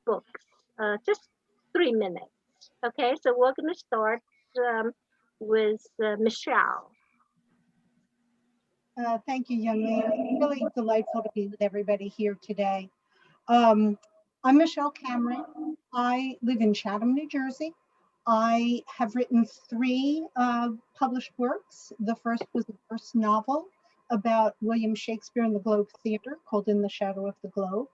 books, just 3 minutes. Okay, so we're going to start with Michelle. Thank you, Yong-Le. It's really delightful to be with everybody here today. I'm Michelle Cameron. I live in Chatham, New Jersey. I have written 3 published works. The first was the first novel about William Shakespeare in the Globe Theater called In the Shadow of the Globe.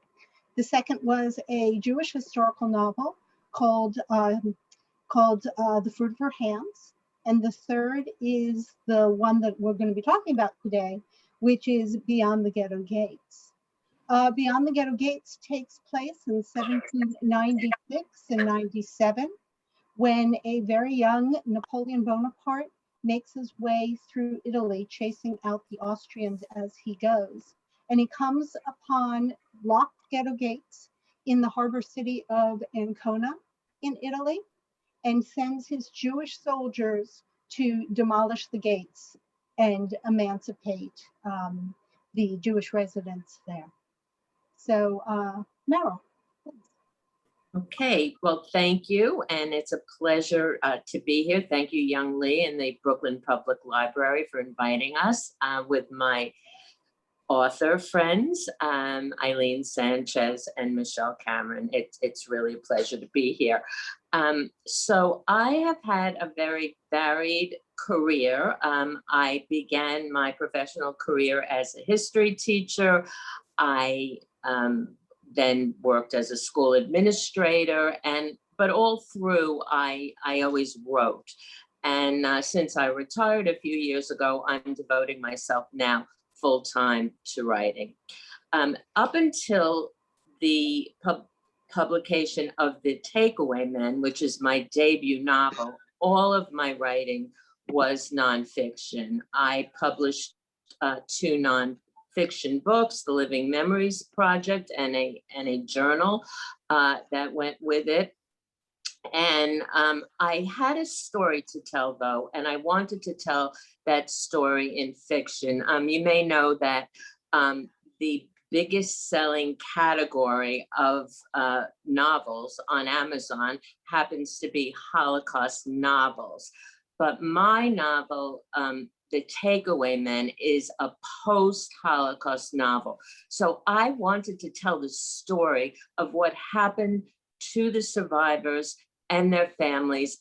The second was a Jewish historical novel called The Fruit of Her Hands. And the third is the one that we're going to be talking about today, which is Beyond the Ghetto Gates. Beyond the Ghetto Gates takes place in 1796 and 97, when a very young Napoleon Bonaparte makes his way through Italy, chasing out the Austrians as he goes. And he comes upon locked ghetto gates in the harbor city of Ancona in Italy, and sends his Jewish soldiers to demolish the gates and emancipate the Jewish residents there. So, Meryl. Okay, well, thank you. And it's a pleasure to be here. Thank you, Yong-Le and the Brooklyn Public Library for inviting us with my author friends, Eileen Sanchez and Michelle Cameron. It's really a pleasure to be here. So I have had a very varied career. I began my professional career as a history teacher. I then worked as a school administrator, but all through I always wrote. And since I retired a few years ago, I'm devoting myself now full-time to writing. Up until the publication of The Takeaway Men, which is my debut novel, all of my writing was nonfiction. I published 2 nonfiction books, The Living Memories Project and a journal that went with it. And I had a story to tell, though, and I wanted to tell that story in fiction. You may know that the biggest selling category of novels on Amazon happens to be Holocaust novels. But my novel, The Takeaway Men, is a post-Holocaust novel. So I wanted to tell the story of what happened to the survivors and their families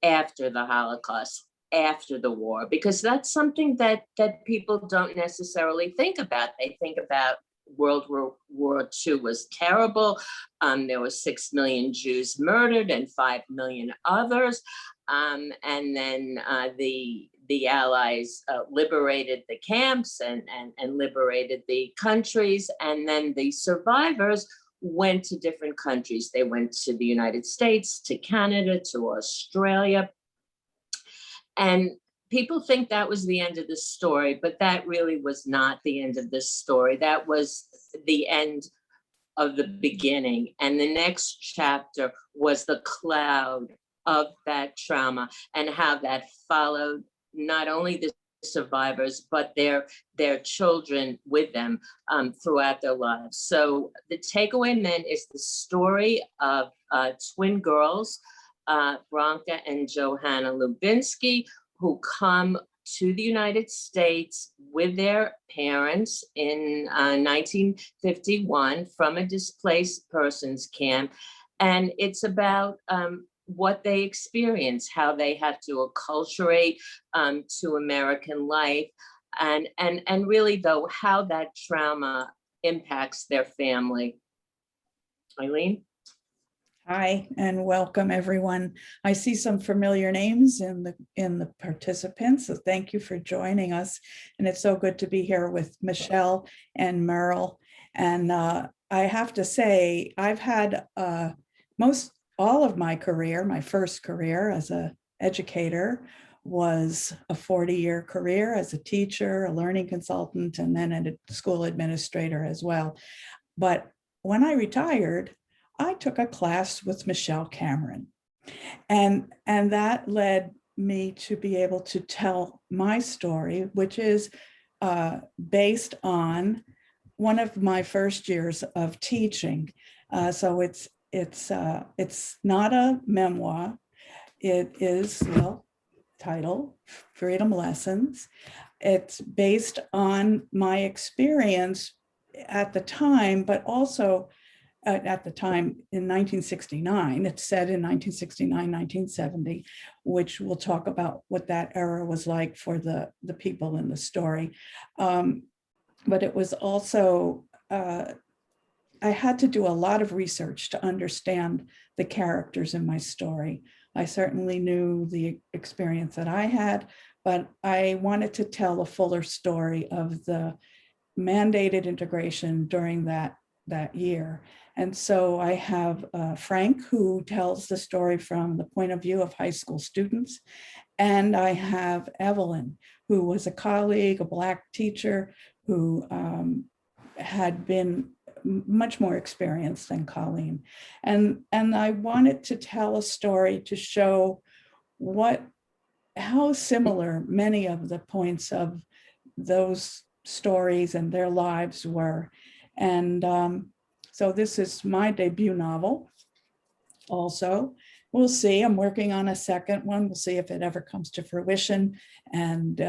after the Holocaust, after the war, because that's something that people don't necessarily think about. They think about World War II was terrible. There were 6 million Jews murdered and 5 million others. And then the Allies liberated the camps and liberated the countries. And then the survivors went to different countries. They went to the United States, to Canada, to Australia. And people think that was the end of the story, but that really was not the end of the story. That was the end of the beginning. And the next chapter was the cloud of that trauma and how that followed not only the survivors, but their children with them throughout their lives. So The Takeaway Men is the story of twin girls, Bronca and Johanna Lubinsky, who come to the United States with their parents in 1951 from a displaced persons camp. And it's about what they experience, how they have to acculturate to American life, and really, though, how that trauma impacts their family. Eileen? Hi, and welcome, everyone. I see some familiar names in the participants, so thank you for joining us. And it's so good to be here with Michelle and Meryl. And I have to say, I've had all of my career, my first career as an educator was a 40-year career as a teacher, a learning consultant, and then a school administrator as well. But when I retired, I took a class with Michelle Cameron, and that led me to be able to tell my story, which is based on one of my first years of teaching. So it's not a memoir. It is, well, title, Freedom Lessons. It's based on my experience at the time, but also at the time in 1969. It's set in 1969, 1970, which we'll talk about what that era was like for the people in the story. But it was also, I had to do a lot of research to understand the characters in my story. I certainly knew the experience that I had, but I wanted to tell a fuller story of the mandated integration during that year. And so I have Frank, who tells the story from the point of view of high school students. And I have Evelyn, who was a colleague, a Black teacher, who had been much more experienced than Colleen. And I wanted to tell a story to show how similar many of the points of those stories and their lives were. And so this is my debut novel also. We'll see. I'm working on a second one. We'll see if it ever comes to fruition. And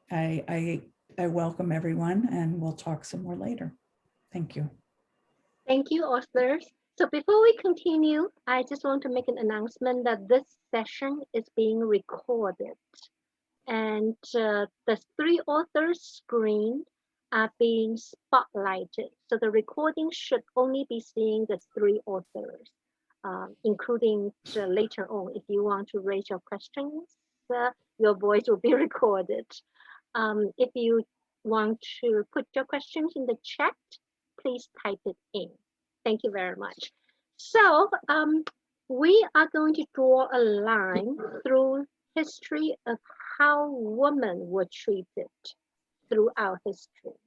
I welcome everyone, and we'll talk some more later. Thank you. Thank you, authors. So before we continue, I just want to make an announcement that this session is being recorded. And the three authors screen are being spotlighted. So the recording should only be seeing the three authors, including later on, if you want to raise your questions, your voice will be recorded. If you want to put your questions in the chat, please type it in. Thank you very much. So we are going to draw a line through history of how women were treated throughout history.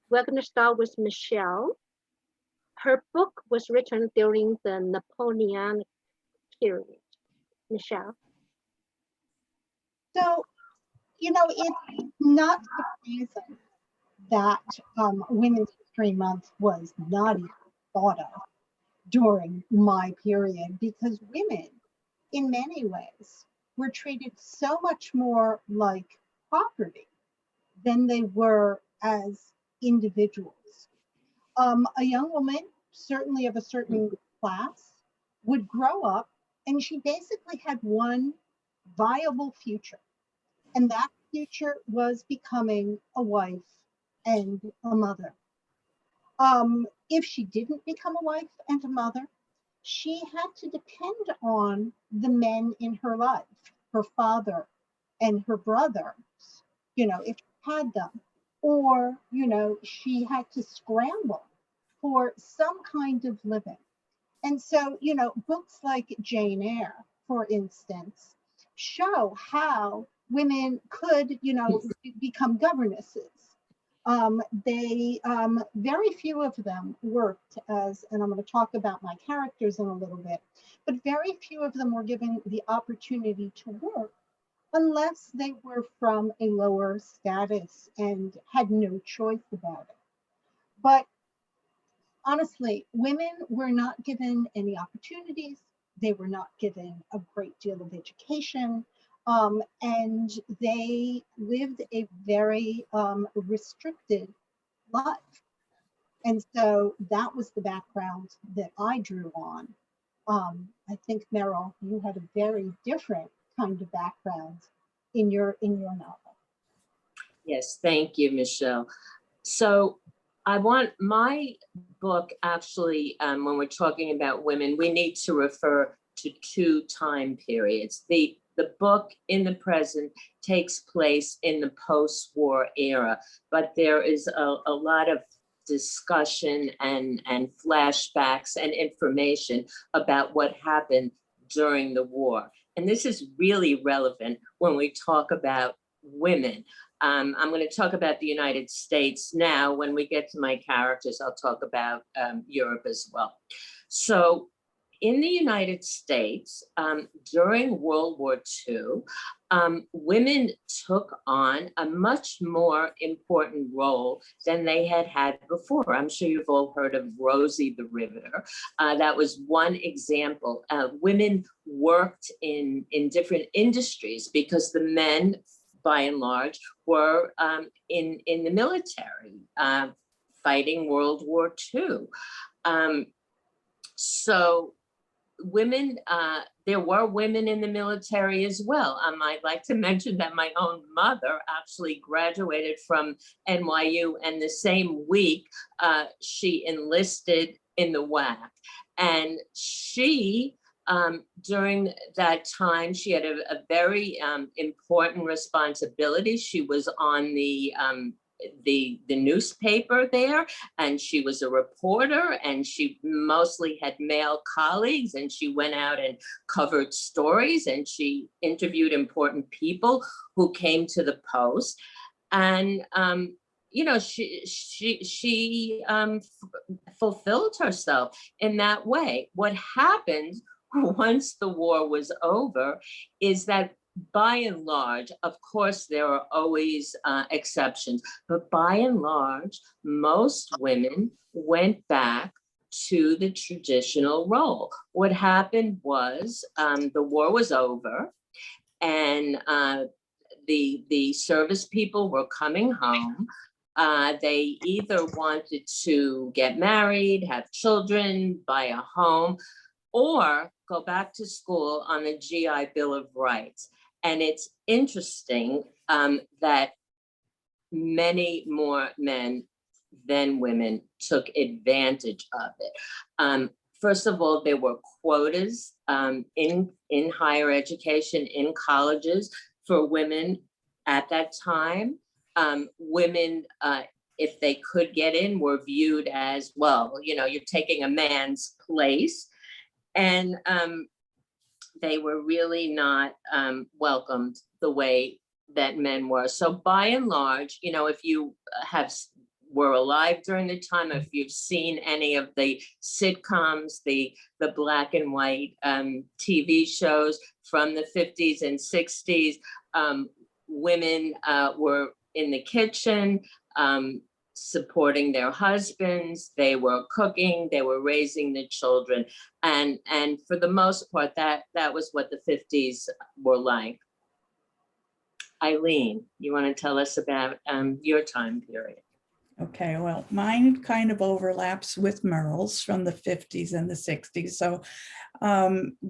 We're going to start with Michelle. Her book was written during the Napoleonic period. Michelle. So, you know, it's not surprising that Women's History Month was not even thought of during my period, because women, in many ways, were treated so much more like property than they were as individuals. A young woman, certainly of a certain class, would grow up and she basically had one viable future. And that future was becoming a wife and a mother. If she didn't become a wife and a mother, she had to depend on the men in her life, her father and her brothers, you know, if she had them, or, you know, she had to scramble for some kind of living. And so, you know, books like Jane Eyre, for instance, show how women could, you know, become governesses. Very few of them worked as, and I'm going to talk about my characters in a little bit, but very few of them were given the opportunity to work unless they were from a lower status and had no choice about it. But honestly, women were not given any opportunities. They were not given a great deal of education. And they lived a very restricted life. And so that was the background that I drew on. I think, Meryl, you had a very different kind of background in your novel. Yes, thank you, Michelle. So I want my book, actually, when we're talking about women, we need to refer to two time periods. The book in the present takes place in the post-war era, but there is a lot of discussion and flashbacks and information about what happened during the war. And this is really relevant when we talk about women. I'm going to talk about the United States now. When we get to my characters, I'll talk about Europe as well. So in the United States, during World War II, women took on a much more important role than they had before. I'm sure you've all heard of Rosie the Riveter. That was one example. Women worked in different industries because the men, by and large, were in the military, fighting World War II. So women, there were women in the military as well. I'd like to mention that my own mother actually graduated from NYU, and the same week she enlisted in the WAC. And she, during that time, she had a very important responsibility. She was on the newspaper there, and she was a reporter, and she mostly had male colleagues, and she went out and covered stories, and she interviewed important people who came to the post. And you know, she fulfilled herself in that way. What happened once the war was over is that, by and large, of course, there are always exceptions, but by and large, most women went back to the traditional role. What happened was the war was over, and the service people were coming home. They either wanted to get married, have children, buy a home, or go back to school on the GI Bill of Rights. And it's interesting that many more men than women took advantage of it. First of all, there were quotas in higher education, in colleges, for women at that time. Women, if they could get in, were viewed as, well, you know, you're taking a man's place. And they were really not welcomed the way that men were. So by and large, you know, if you were alive during the time, if you've seen any of the sitcoms, the black and white TV shows from the 50s and 60s, women were in the kitchen, supporting their husbands, they were cooking, they were raising the children. And for the most part, that was what the 50s were like. Eileen, you want to tell us about your time period? Okay, well, mine kind of overlaps with Meryl's from the 50s and the 60s. So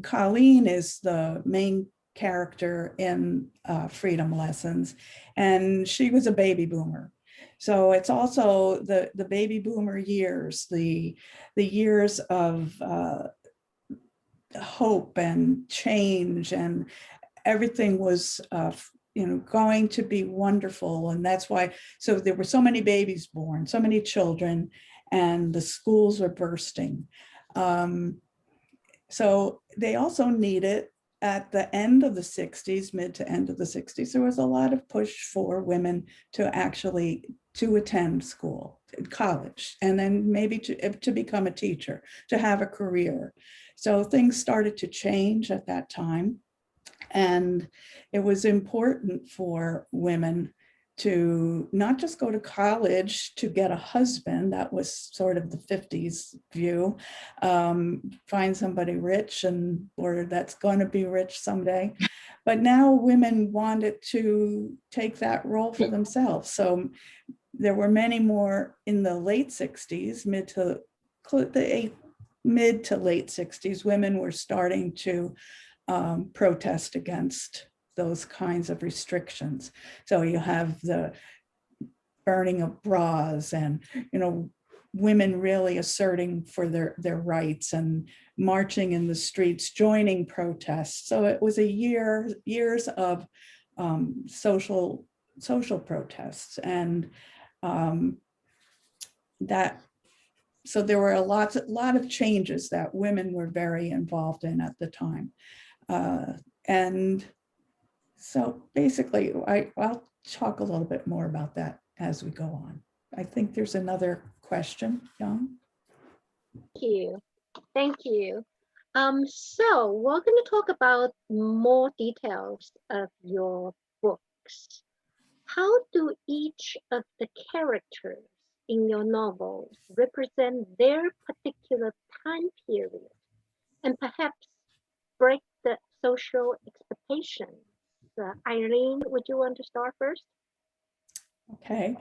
Colleen is the main character in Freedom Lessons, and she was a baby boomer. So it's also the baby boomer years, the years of hope and change, and everything was you know, going to be wonderful. And that's why, so there were so many babies born, so many children, and the schools were bursting. So they also needed, at the end of the 60s, mid to end of the 60s, there was a lot of push for women to actually attend school, college, and then maybe to become a teacher, to have a career. So things started to change at that time. And it was important for women to not just go to college to get a husband. That was sort of the 50s view. Find somebody rich, or that's going to be rich someday. But now women wanted to take that role for themselves. So there were many more in the late 60s, mid to late 60s, women were starting to protest against those kinds of restrictions. So you have the burning of bras, and, you know, women really asserting for their rights and marching in the streets, joining protests. So it was years of social protests, and so there were a lot of changes that women were very involved in at the time. And so basically, I'll talk a little bit more about that as we go on. I think there's another question, Young. Thank you. Thank you. So we're going to talk about more details of your books. How do each of the characters in your novels represent their particular time period and perhaps break the social expectations? Eileen, would you want to start first? Okay.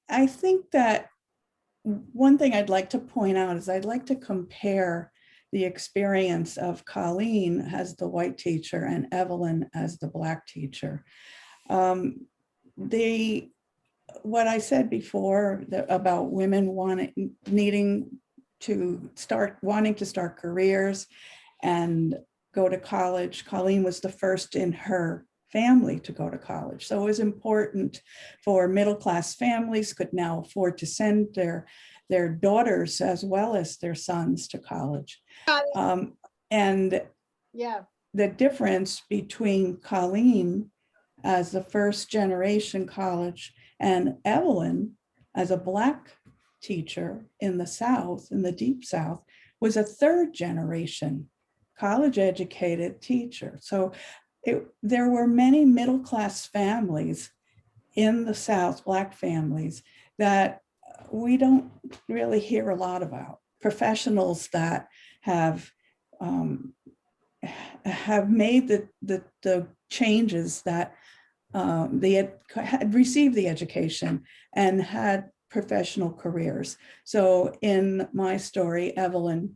I think that one thing I'd like to point out is I'd like to compare the experience of Colleen as the white teacher and Evelyn as the black teacher. What I said before about women wanting to start careers and go to college, Colleen was the first in her family to go to college. So it was important for middle-class families could now afford to send their daughters as well as their sons to college. And Yeah. the difference between Colleen as the first generation college and Evelyn as a black teacher in the South, in the deep South, was a third generation college educated teacher. So there were many middle-class families in the South, black families, that we don't really hear a lot about. Professionals that have made the changes that they had received the education and had professional careers. So in my story, Evelyn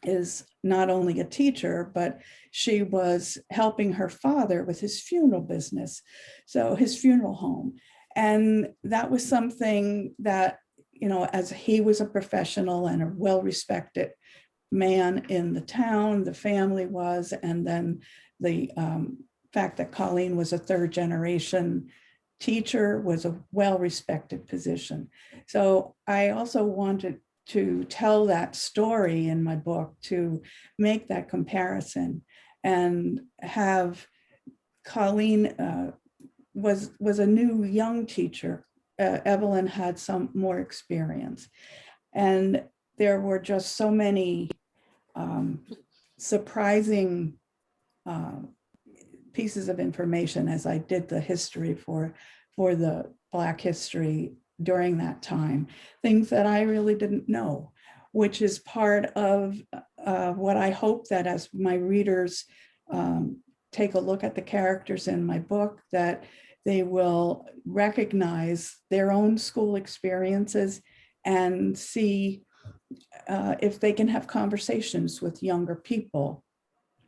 is not only a teacher, but she was helping her father with his funeral business, so his funeral home. And that was something that, you know, as he was a professional and a well-respected man in the town, the family was, and then the fact that Colleen was a third generation teacher was a well-respected position. So I also wanted to tell that story in my book to make that comparison and have Colleen was a new young teacher. Evelyn had some more experience. And there were just so many surprising pieces of information as I did the history for the Black history during that time, things that I really didn't know, which is part of what I hope that as my readers take a look at the characters in my book, that they will recognize their own school experiences and see if they can have conversations with younger people,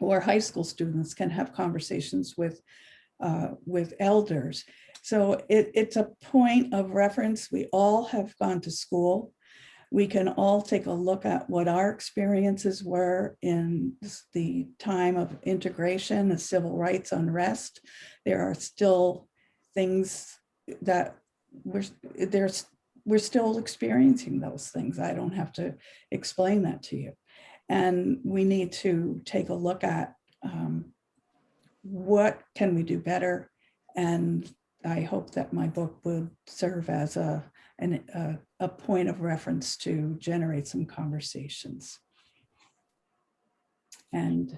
or high school students can have conversations with elders. So it's a point of reference. We all have gone to school. We can all take a look at what our experiences were in the time of integration, the civil rights unrest. There are still things that we're still experiencing those things. I don't have to explain that to you. And we need to take a look at what can we do better. And I hope that my book will serve as a point of reference to generate some conversations. And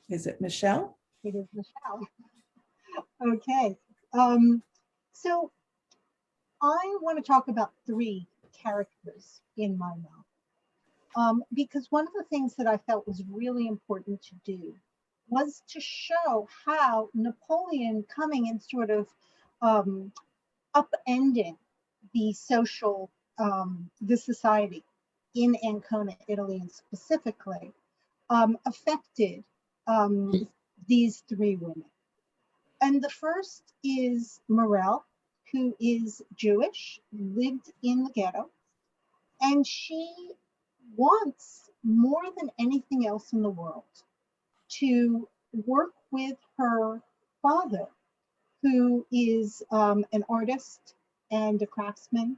is it Michelle? It is Michelle. Okay. So I want to talk about 3 characters in my novel. Because one of the things that I felt was really important to do was to show how Napoleon coming and sort of upending the social, the society in Ancona, Italy, and specifically affected these 3 women. And the first is Meryl, who is Jewish, lived in the ghetto, and she wants more than anything else in the world to work with her father, who is an artist and a craftsman,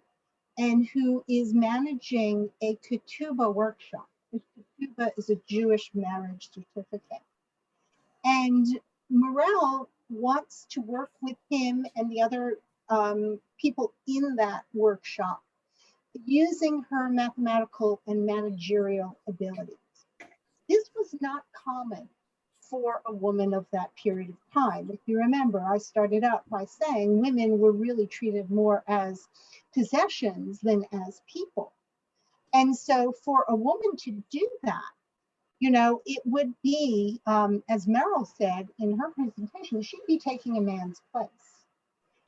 and who is managing a ketubah workshop. The ketubah is a Jewish marriage certificate. And Meryl wants to work with him and the other people in that workshop using her mathematical and managerial abilities. This was not common for a woman of that period of time. If you remember, I started out by saying women were really treated more as possessions than as people. And so for a woman to do that, you know, it would be, as Meryl said in her presentation, she'd be taking a man's place.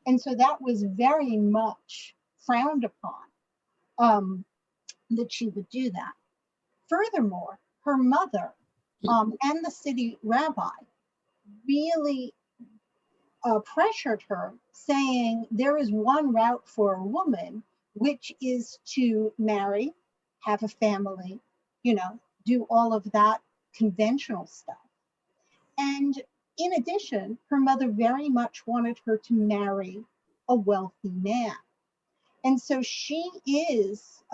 And so that was very much frowned upon, that she would do that. Furthermore, her mother and the city rabbi really pressured her, saying there is one route for a woman, which is to marry, have a family, you know, do all of that conventional stuff. And in addition, her mother very much wanted her to marry a wealthy man. And so she receives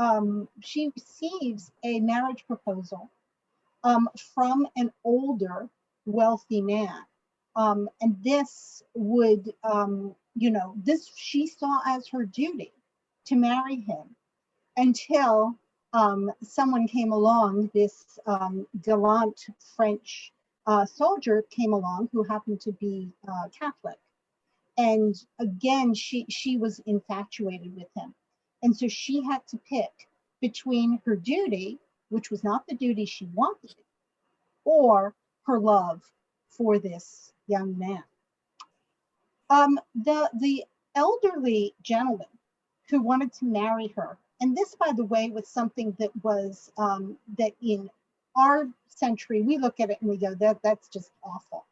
a marriage proposal from an older wealthy man. And this would, you know, this she saw as her duty to marry him until someone came along, this gallant French soldier came along who happened to be Catholic. And again, she was infatuated with him. And so she had to pick between her duty, which was not the duty she wanted, or her love for this young man. The elderly gentleman who wanted to marry her, and this, by the way, was something that was, that in our century, we look at it and we go, that's just awful.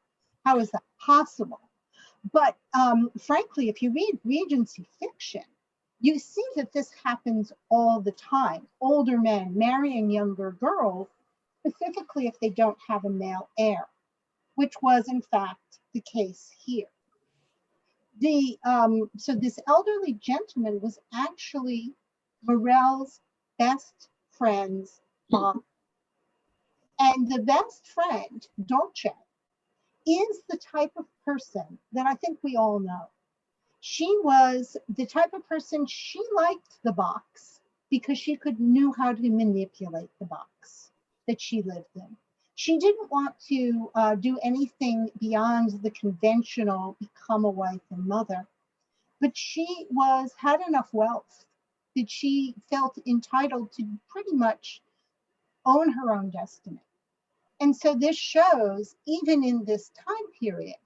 How is that possible? But frankly, if you read Regency fiction, you see that this happens all the time. Older men marrying younger girls, specifically if they don't have a male heir, which was in fact the case here. So this elderly gentleman was actually Morel's best friend's mom. And the best friend, Dolce, is the type of person that I think we all know. She was the type of person, she liked the box because she knew how to manipulate the box that she lived in. She didn't want to do anything beyond the conventional become a wife and mother, but she had enough wealth that she felt entitled to pretty much own her own destiny. And so this shows, even in this time period,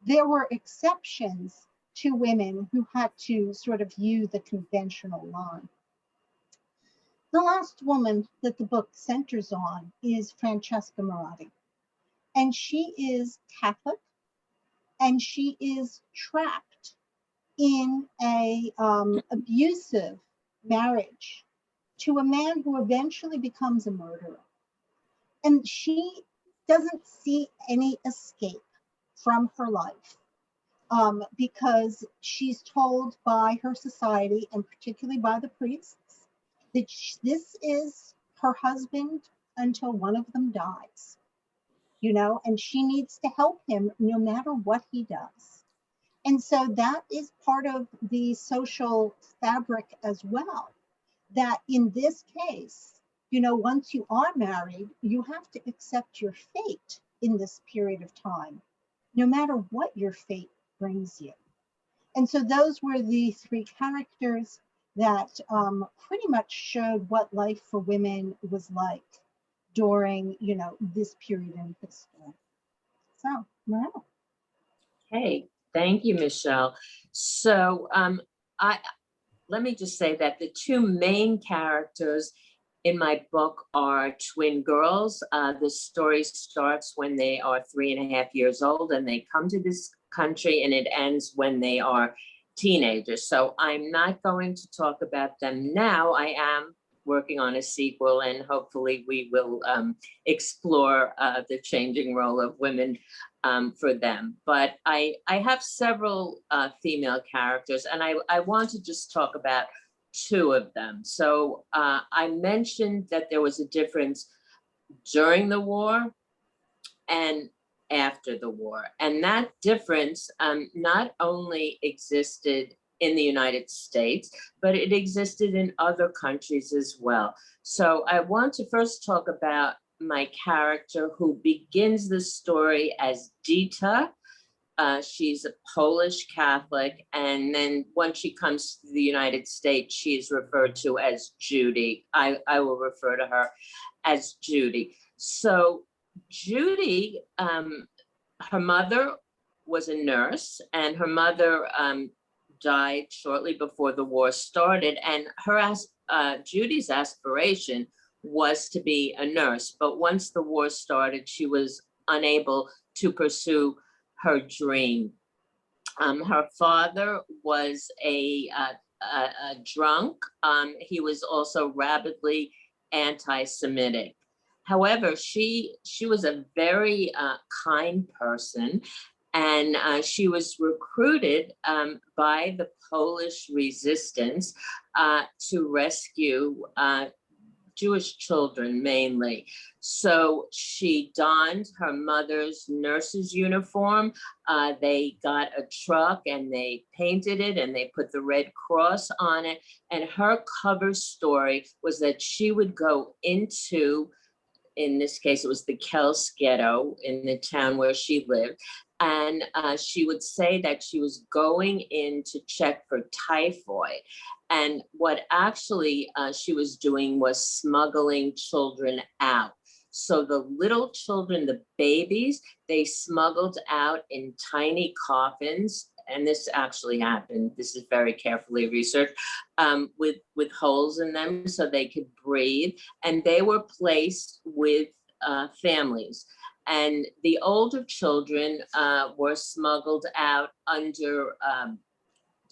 there were exceptions to women who had to sort of use the conventional line. The last woman that the book centers on is Francesca Marotti. And she is Catholic, and she is trapped in a abusive marriage to a man who eventually becomes a murderer. And she doesn't see any escape from her life because she's told by her society, and particularly by the priests, that this is her husband until one of them dies, you know, and she needs to help him no matter what he does. And so that is part of the social fabric as well, that in this case, you know, once you are married, you have to accept your fate in this period of time, no matter what your fate brings you. And so those were the three characters that pretty much showed what life for women was like during, you know, this period in history. So, Meryl. Hey, thank you, Michelle. So let me just say that the two main characters in my book are twin girls. The story starts when they are 3.5 years old and they come to this country, and it ends when they are teenagers. So I'm not going to talk about them now. I am working on a sequel, and hopefully we will explore the changing role of women for them. But I have several female characters, and I want to just talk about two of them. So I mentioned that there was a difference during the war and after the war. And that difference not only existed in the United States, but it existed in other countries as well. So I want to first talk about my character who begins the story as Dita. She's a Polish Catholic, and then once she comes to the United States, she is referred to as Judy. I will refer to her as Judy. So Judy, her mother was a nurse, and her mother died shortly before the war started, and Judy's aspiration was to be a nurse, but once the war started, she was unable to pursue her dream. Her father was a drunk. He was also rabidly anti-Semitic. However, she was a very kind person, and she was recruited by the Polish resistance to rescue Jewish children mainly. So she donned her mother's nurse's uniform. They got a truck and they painted it and they put the Red Cross on it. And her cover story was that she would go into, in this case, it was the Kels ghetto in the town where she lived. And she would say that she was going in to check for typhoid. And what actually she was doing was smuggling children out. So the little children, the babies, they smuggled out in tiny coffins. And this actually happened. This is very carefully researched, with holes in them so they could breathe. And they were placed with families. And the older children were smuggled out under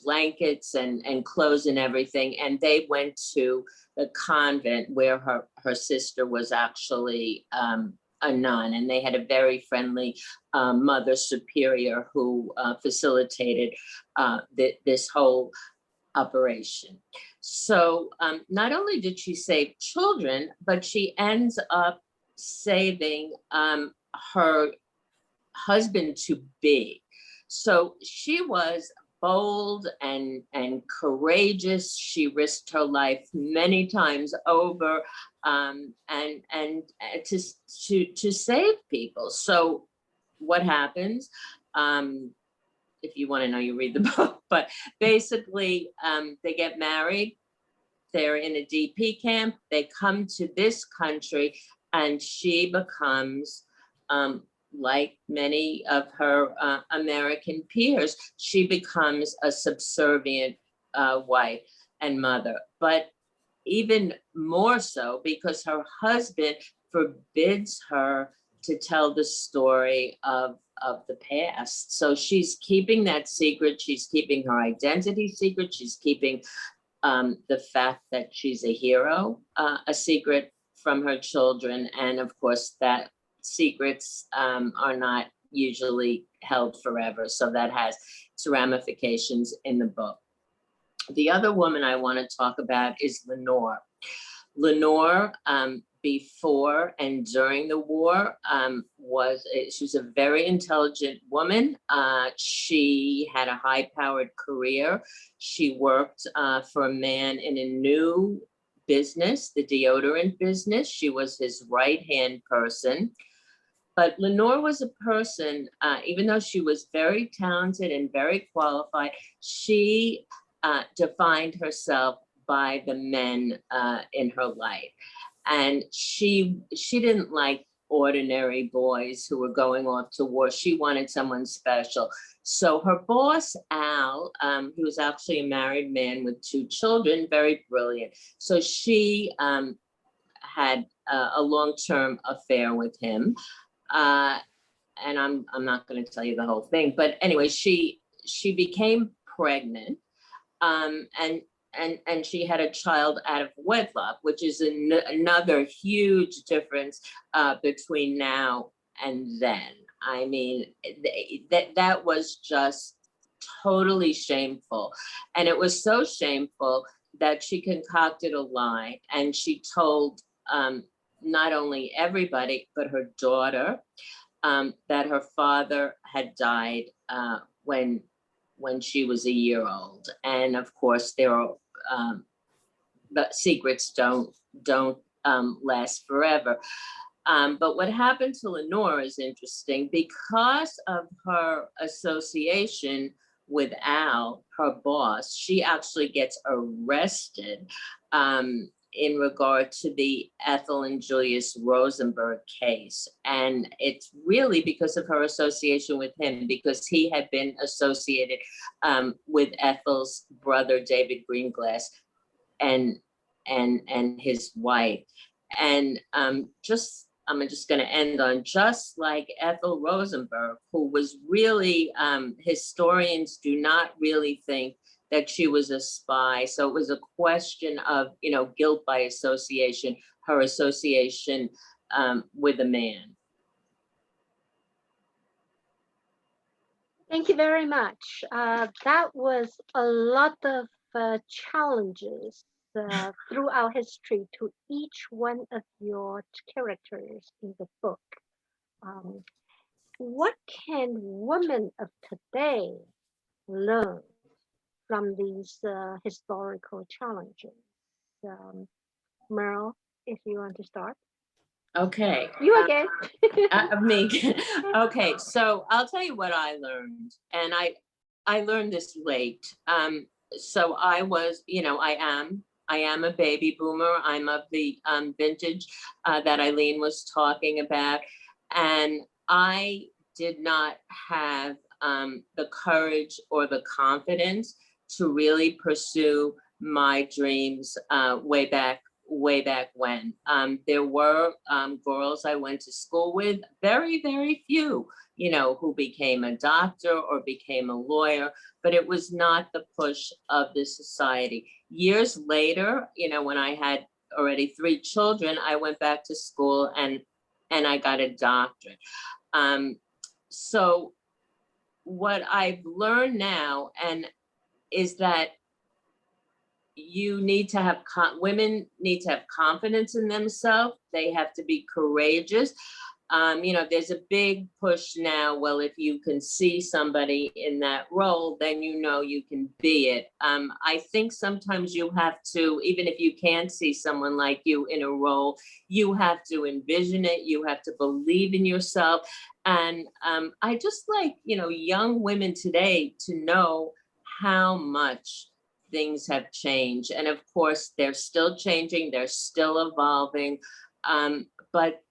blankets and clothes and everything. And they went to the convent where her sister was actually a nun. And they had a very friendly mother superior who facilitated this whole operation. So not only did she save children, but she ends up saving her husband to be. So she was bold and courageous. She risked her life many times over, and to save people. So what happens? If you want to know, you read the book. But basically, they get married. They're in a DP camp. They come to this country, and she becomes, like many of her American peers, she becomes a subservient wife and mother. But even more so because her husband forbids her to tell the story of the past. So she's keeping that secret. She's keeping her identity secret. She's keeping the fact that she's a hero a secret from her children. And of course, that secrets are not usually held forever. So that has its ramifications in the book. The other woman I want to talk about is Lenore. Lenore, before and during the war, she was a very intelligent woman. She had a high-powered career. She worked for a man in a new business, the deodorant business. She was his right-hand person. But Lenore was a person, even though she was very talented and very qualified, she defined herself by the men in her life. And she didn't like ordinary boys who were going off to war. She wanted someone special. So her boss, Al, he was actually a married man with 2 children, very brilliant. So she had a long-term affair with him. And I'm not going to tell you the whole thing, but anyway, she became pregnant, and she had a child out of wedlock, which is another huge difference between now and then. I mean, that was just totally shameful, and it was so shameful that she concocted a lie, and she told not only everybody, but her daughter, that her father had died when when she was a year old. And of course, there are but secrets don't last forever. But what happened to Lenore is interesting because of her association with Al, her boss. She actually gets arrested in regard to the Ethel and Julius Rosenberg case. And it's really because of her association with him, because he had been associated with Ethel's brother, David Greenglass, and his wife. And I'm just going to end on, just like Ethel Rosenberg, who was really, historians do not really think that she was a spy. So it was a question of, guilt by association, her association with a man. Thank you very much. That was a lot of challenges throughout history to each one of your characters in the book. What can women of today learn from these historical challenges? Meryl, if you want to start. Okay. You again. Me. Okay, so I'll tell you what I learned, and I learned this late. So I was, I am a baby boomer. I'm of the vintage that Eileen was talking about, and I did not have the courage or the confidence to really pursue my dreams way back when. There were girls I went to school with, very, very few, who became a doctor or became a lawyer, but it was not the push of the society. Years later, when I had already 3 children, I went back to school and I got a doctorate. So what I've learned now is that you need to have, women need to have confidence in themselves. They have to be courageous. There's a big push now. Well, if you can see somebody in that role, then you can be it. I think sometimes you have to, even if you can't see someone like you in a role, you have to envision it. You have to believe in yourself. And I just like, young women today to know how much things have changed. And of course, they're still changing, they're still evolving, but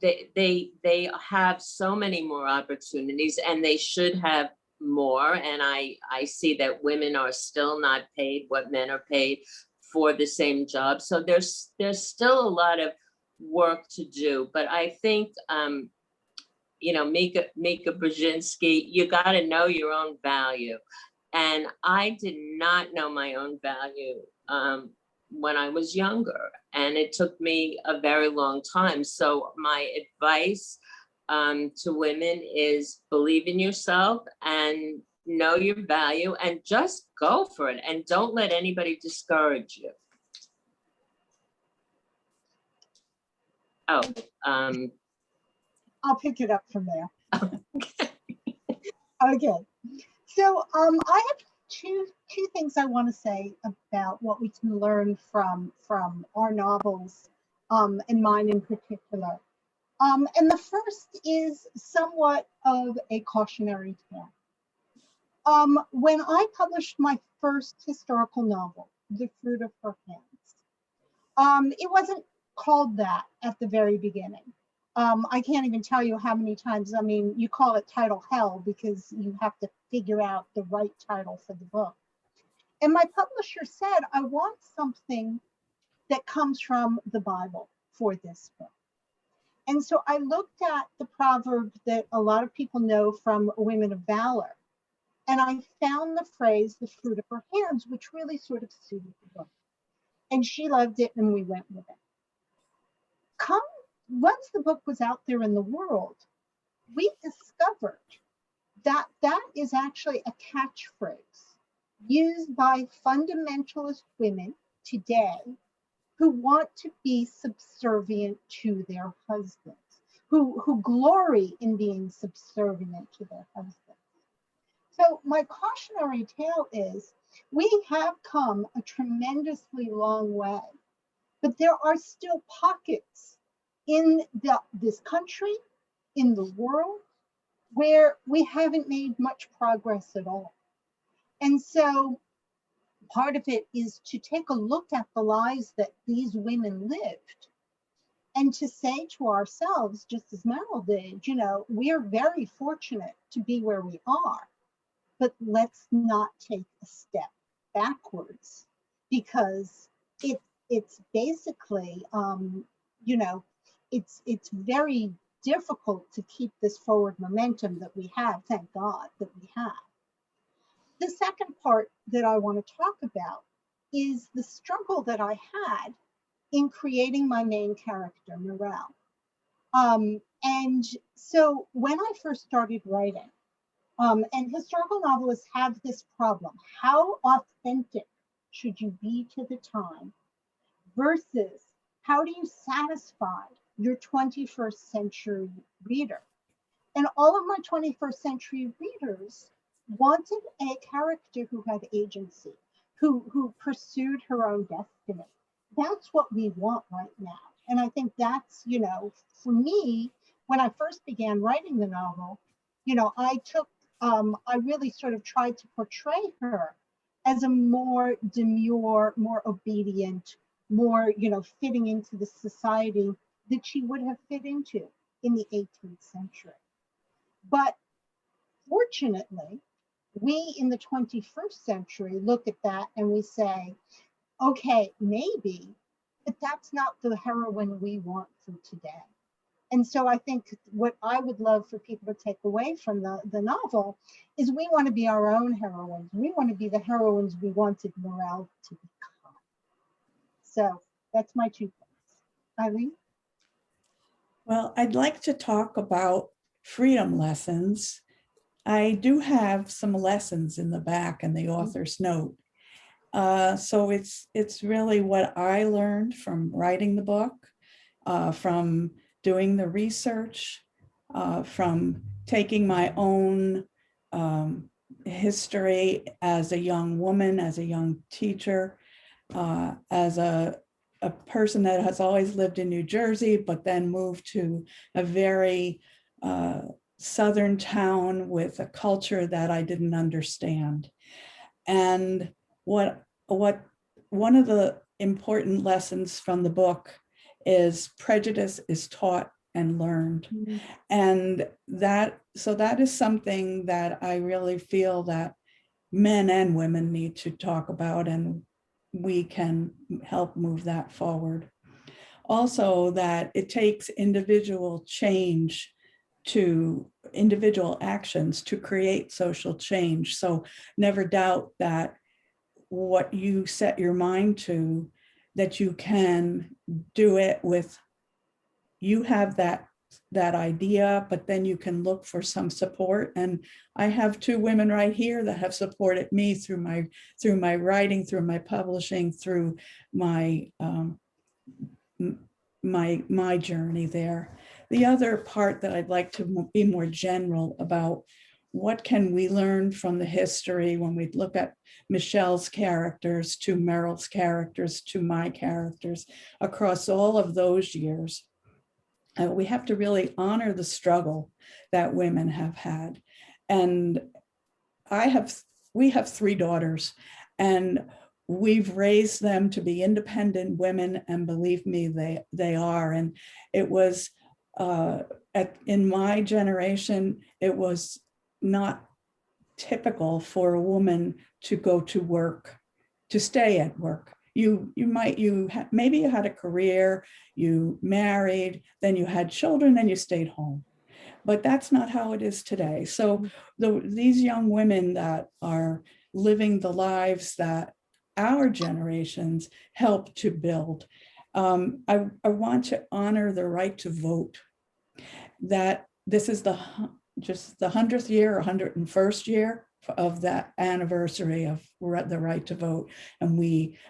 they have so many more opportunities, and they should have more. And I see that women are still not paid what men are paid for the same job. So there's still a lot of work to do. But I think, Mika Brzezinski, you got to know your own value. And I did not know my own value when I was younger, and it took me a very long time. So my advice to women is believe in yourself and know your value and just go for it, and don't let anybody discourage you. Oh, I'll pick it up from there. Okay. So I have two things I want to say about what we can learn from our novels, and mine in particular. And the first is somewhat of a cautionary tale. When I published my first historical novel, The Fruit of Her Hands, it wasn't called that at the very beginning. I can't even tell you how many times, you call it title hell because you have to figure out the right title for the book. And my publisher said, I want something that comes from the Bible for this book. And so I looked at the proverb that a lot of people know from Women of Valor. And I found the phrase, the fruit of her hands, which really sort of suited the book. And she loved it, and we went with it. Once the book was out there in the world, we discovered that that is actually a catchphrase used by fundamentalist women today who want to be subservient to their husbands, who glory in being subservient to their husbands. So my cautionary tale is we have come a tremendously long way, but there are still pockets in this country, in the world, where we haven't made much progress at all. And so part of it is to take a look at the lives that these women lived and to say to ourselves, just as Meryl did, you know, we are very fortunate to be where we are, but let's not take a step backwards, because it's basically, you know, it's very difficult to keep this forward momentum that we have. Thank God that we have. The second part that I want to talk about is the struggle that I had in creating my main character, Meryl. And so when I first started writing, and historical novelists have this problem, how authentic should you be to the time versus how do you satisfy your 21st century reader? And all of my 21st century readers wanted a character who had agency, who pursued her own destiny. That's what we want right now. And I think that's, you know, for me, when I first began writing the novel, you know, I really sort of tried to portray her as a more demure, more obedient, more, you know, fitting into the society that she would have fit into in the 18th century. But fortunately, we in the 21st century look at that and we say, okay, maybe, but that's not the heroine we want for today. And so I think what I would love for people to take away from the novel is we want to be our own heroines. We want to be the heroines we wanted Meryl to become. So that's my 2 points. Eileen? Well, I'd like to talk about freedom lessons. I do have some lessons in the back in the author's note. So it's really what I learned from writing the book, from doing the research, from taking my own history as a young woman, as a young teacher, as a person that has always lived in New Jersey, but then moved to a very southern town with a culture that I didn't understand. And what one of the important lessons from the book is prejudice is taught and learned. Mm-hmm. And that is something that I really feel that men and women need to talk about, and we can help move that forward. Also, that it takes individual change to individual actions to create social change. So never doubt that what you set your mind to, that you can do it with, you have that idea, but then you can look for some support. And I have 2 women right here that have supported me through my writing, through my publishing, through my my journey there. The other part that I'd like to be more general about, what can we learn from the history when we look at Michelle's characters to Meryl's characters to my characters across all of those years. We have to really honor the struggle that women have had. And we have 3 daughters, and we've raised them to be independent women, and believe me, they are. And it was in my generation, it was not typical for a woman to go to work, to stay at work. Maybe you had a career, you married, then you had children, and you stayed home. But that's not how it is today. So these young women that are living the lives that our generations helped to build, I want to honor the right to vote. That this is just the 100th year or 101st year of that anniversary of the right to vote. And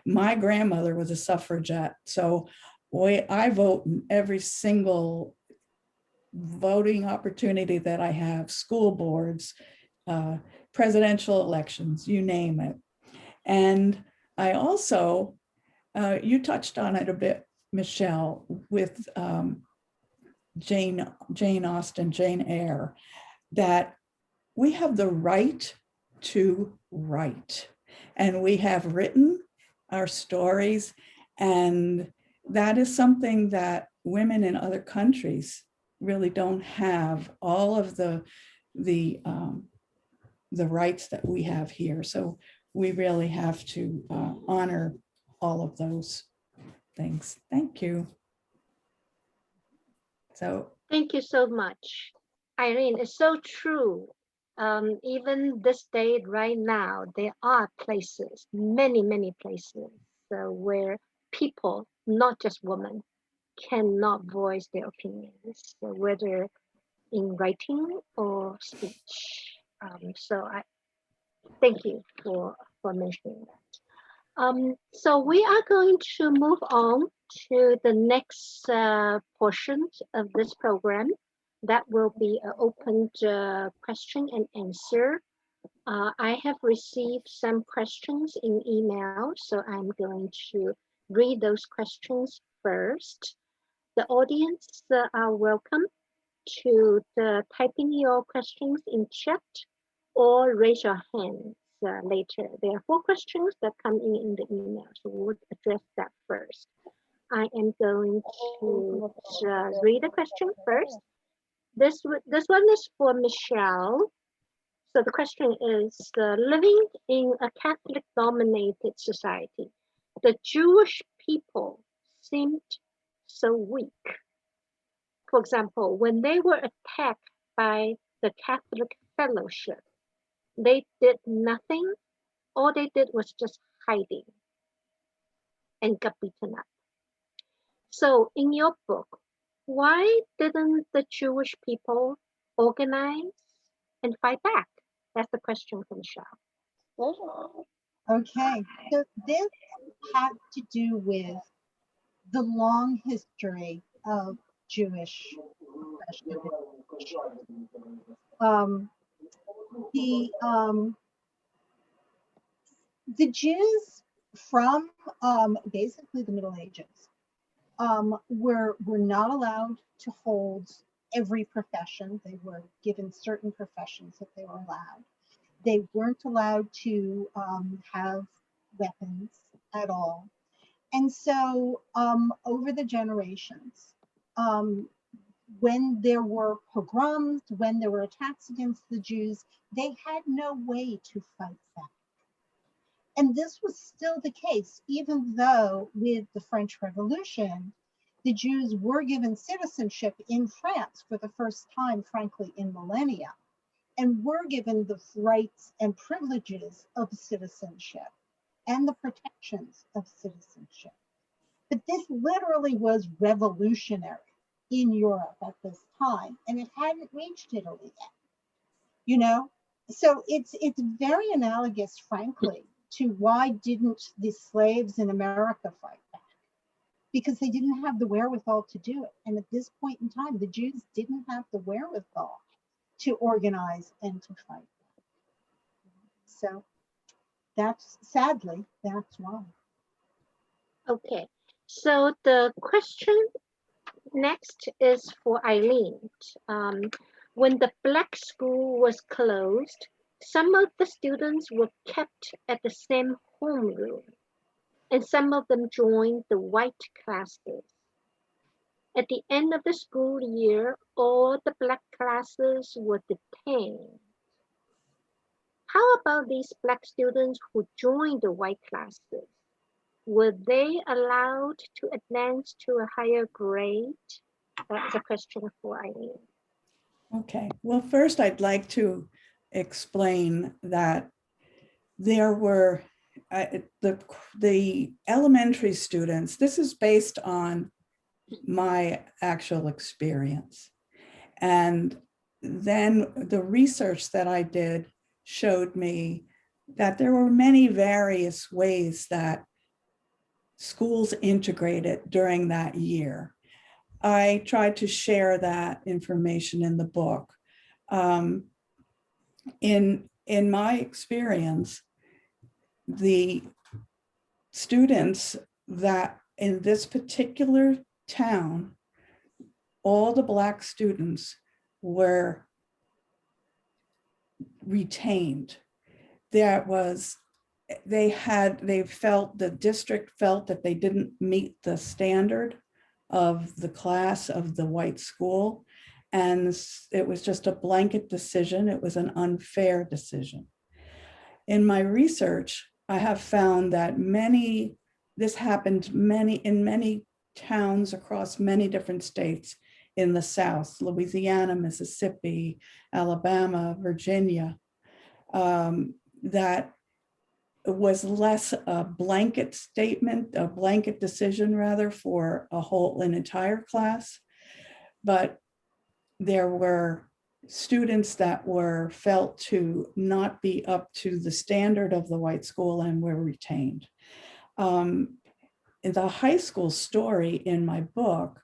my grandmother was a suffragette, so I vote in every single voting opportunity that I have, school boards, presidential elections, you name it. And I also, you touched on it a bit, Michelle, with Jane Austen, Jane Eyre, that we have the right to write. And we have written our stories, and that is something that women in other countries really don't have all of the rights that we have here. So we really have to honor all of those things. Thank you. So Thank you so much, Irene. It's so true. Even this day, right now, there are places, many places, where people, not just women, cannot voice their opinions, so whether in writing or speech. So I thank you for mentioning that. So we are going to move on to the next portion of this program. That will be an open question and answer. I have received some questions in email, so I'm going to read those questions first. The audience are welcome to type in your questions in chat or raise your hands later. There are 4 questions that come in the email, so we'll address that first. I am going to read the question first. This one is for Michelle. So the question is, living in a Catholic-dominated society, the Jewish people seemed so weak. For example, when they were attacked by the Catholic Fellowship, they did nothing. All they did was just hiding and got beaten up. So in your book, why didn't the Jewish people organize and fight back? That's the question from Michelle. Okay, so this had to do with the long history of Jewish oppression. The Jews from basically the Middle Ages were not allowed to hold every profession. They were given certain professions that they were allowed. They weren't allowed to have weapons at all. And so over the generations, when there were pogroms, when there were attacks against the Jews, they had no way to fight back. And this was still the case, even though with the French Revolution, the Jews were given citizenship in France for the first time, frankly, in millennia, and were given the rights and privileges of citizenship and the protections of citizenship. But this literally was revolutionary in Europe at this time, and it hadn't reached Italy yet, you know? So it's very analogous, frankly, to why didn't the slaves in America fight back? Because they didn't have the wherewithal to do it. And at this point in time, the Jews didn't have the wherewithal to organize and to fight back. So sadly, that's why. Okay, so the question next is for Eileen. When the black school was closed, some of the students were kept at the same homeroom, and some of them joined the white classes. At the end of the school year, all the black classes were detained. How about these black students who joined the white classes? Were they allowed to advance to a higher grade? That's a question for Eileen. okay, well, first I'd like to explain that there were the elementary students. This is based on my actual experience. And then the research that I did showed me that there were many various ways that schools integrated during that year. I tried to share that information in the book. In in my experience, the students that in this particular town, all the Black students were retained. There was, the district felt that they didn't meet the standard of the class of the white school. And it was just a blanket decision. It was an unfair decision. In my research, I have found that this happened in many towns across many different states in the South, Louisiana, Mississippi, Alabama, Virginia, that was less a blanket statement, a blanket decision rather, for an entire class, but there were students that were felt to not be up to the standard of the white school and were retained. The high school story in my book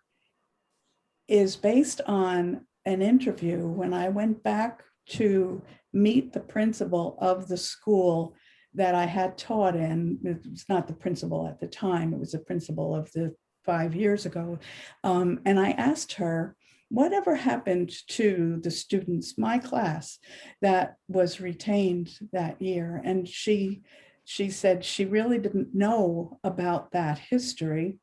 is based on an interview when I went back to meet the principal of the school that I had taught in. It was not the principal at the time, it was the principal of the 5 years ago. And I asked her, whatever happened to the students, my class, that was retained that year? And she said she really didn't know about that history.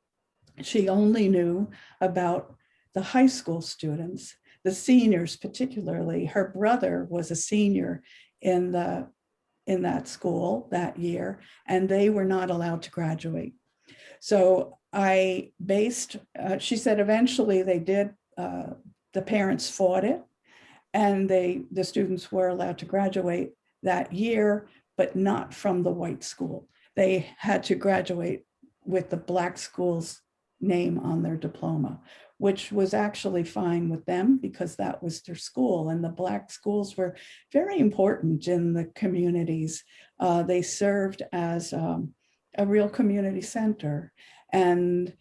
She only knew about the high school students, the seniors particularly. Her brother was a senior in that school that year, and they were not allowed to graduate. So she said eventually they did, the parents fought it, and the students were allowed to graduate that year, but not from the white school. They had to graduate with the Black school's name on their diploma, which was actually fine with them because that was their school. And the Black schools were very important in the communities. They served as a real community center. And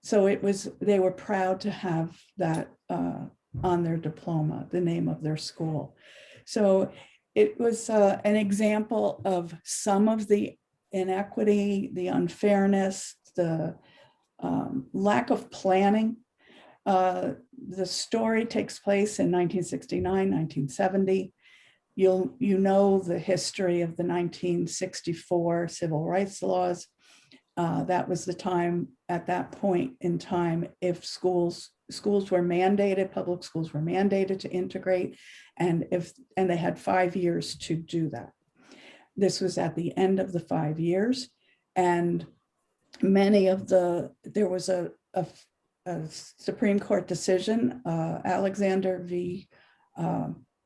so they were proud to have that on their diploma, the name of their school. So it was an example of some of the inequity, the unfairness, the lack of planning. The story takes place in 1969, 1970. You know the history of the 1964 civil rights laws. That was the time, at that point in time, if schools were mandated, public schools were mandated to integrate, and they had 5 years to do that. This was at the end of the 5 years, and there was a Supreme Court decision, Alexander v.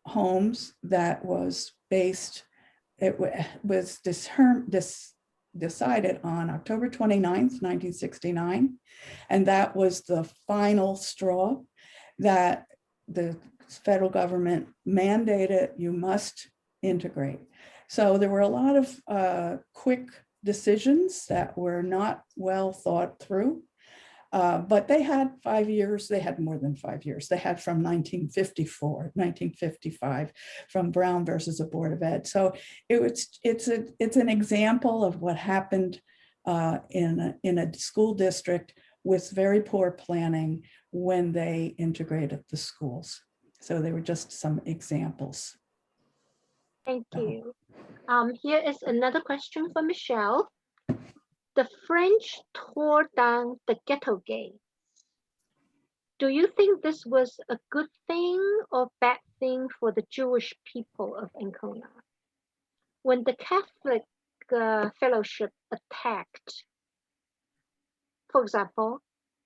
Holmes, that was decided on October 29th, 1969. And that was the final straw that the federal government mandated, you must integrate. So there were a lot of quick decisions that were not well thought through. But they had 5 years, they had more than 5 years. They had from 1955, from Brown versus the Board of Ed. So it's an example of what happened in a school district with very poor planning when they integrated the schools. So they were just some examples. Thank you. Here is another question for Michelle. The French tore down the ghetto gates. Do you think this was a good thing or bad thing for the Jewish people of Ancona? When the Catholic Fellowship attacked, for example,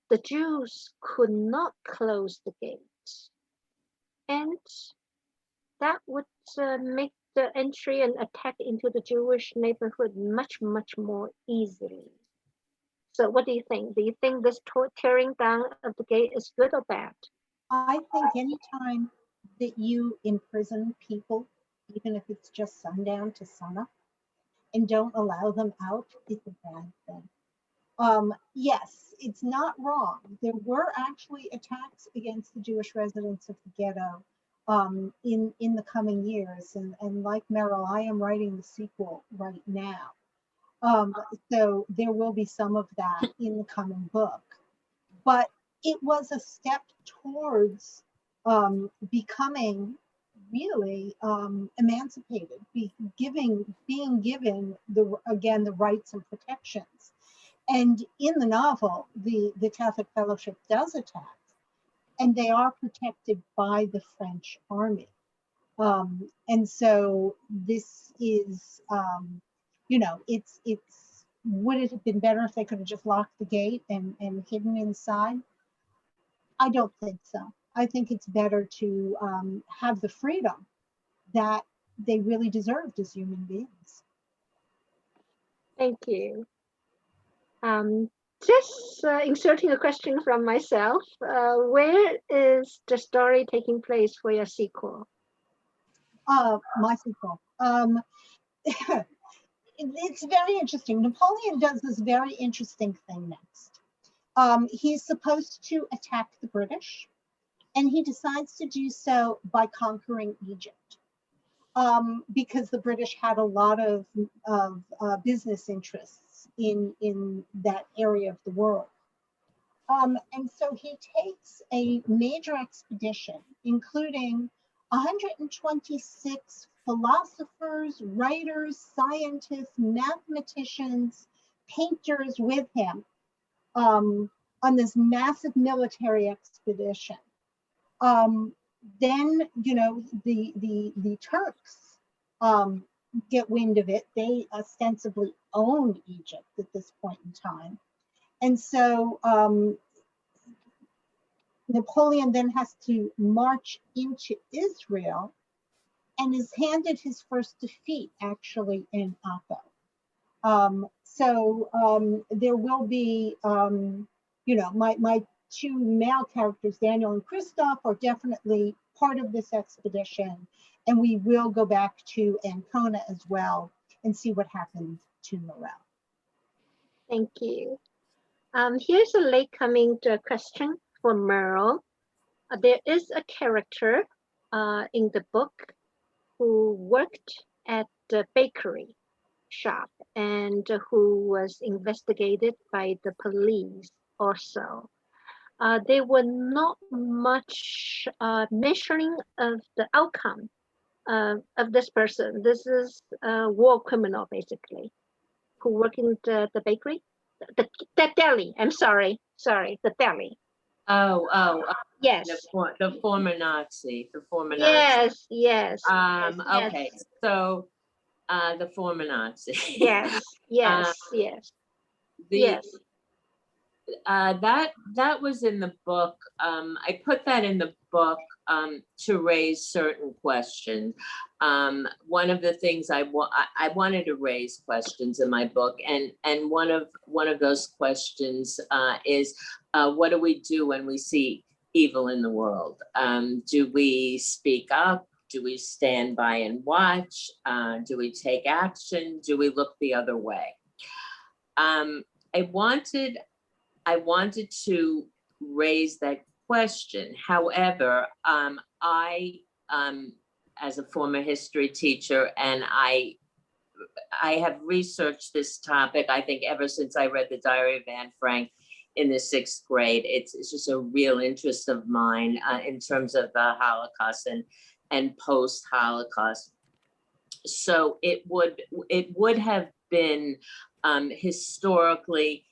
the Jews could not close the gates, and that would make the entry and attack into the Jewish neighborhood much, much more easily. So what do you think? Do you think this tearing down of the gate is good or bad? I think anytime that you imprison people, even if it's just sundown to sunup, and don't allow them out, is a bad thing. Yes, it's not wrong. There were actually attacks against the Jewish residents of the ghetto in the coming years. And like Meryl, I am writing the sequel right now. Um, so there will be some of that in the coming book. But it was a step towards becoming really emancipated, being given the rights and protections. And in the novel, the Catholic Fellowship does attack, and they are protected by the French army. And so this is, it's, would it have been better if they could have just locked the gate and hidden inside? I don't think so. I think it's better to have the freedom that they really deserved as human beings. Thank you. Just inserting a question from myself. Where is the story taking place for your sequel? My sequel. It's very interesting. Napoleon does this very interesting thing next. He's supposed to attack the British, and he decides to do so by conquering Egypt, because the British had a lot of business interests in that area of the world. And so he takes a major expedition, including 126 philosophers, writers, scientists, mathematicians, painters with him, on this massive military expedition. Then, the Turks get wind of it. They ostensibly own Egypt at this point in time. And so Napoleon then has to march into Israel and is handed his first defeat actually in Akko. So there will be, my two male characters, Daniel and Christoph, are definitely part of this expedition. And we will go back to Ancona as well and see what happened to Morel. Thank you. Here's a late coming question for Meryl. There is a character in the book who worked at the bakery shop and who was investigated by the police also. There were not much measuring of the outcome of this person. This is a war criminal, basically, who worked in the bakery. The deli. I'm sorry, the deli. Yes. The former Nazi. Yes. Okay. So the former Nazi. Yes. That was in the book. I put that in the book to raise certain questions. One of the things I wanted to raise questions in my book, and one of those questions is what do we do when we see evil in the world? Do we speak up? Do we stand by and watch? Do we take action? Do we look the other way? I wanted to raise that question. However, I, as a former history teacher, and I have researched this topic, I think ever since I read the Diary of Anne Frank in the 6th grade. It's just a real interest of mine in terms of the Holocaust and post-Holocaust. So it would have been historically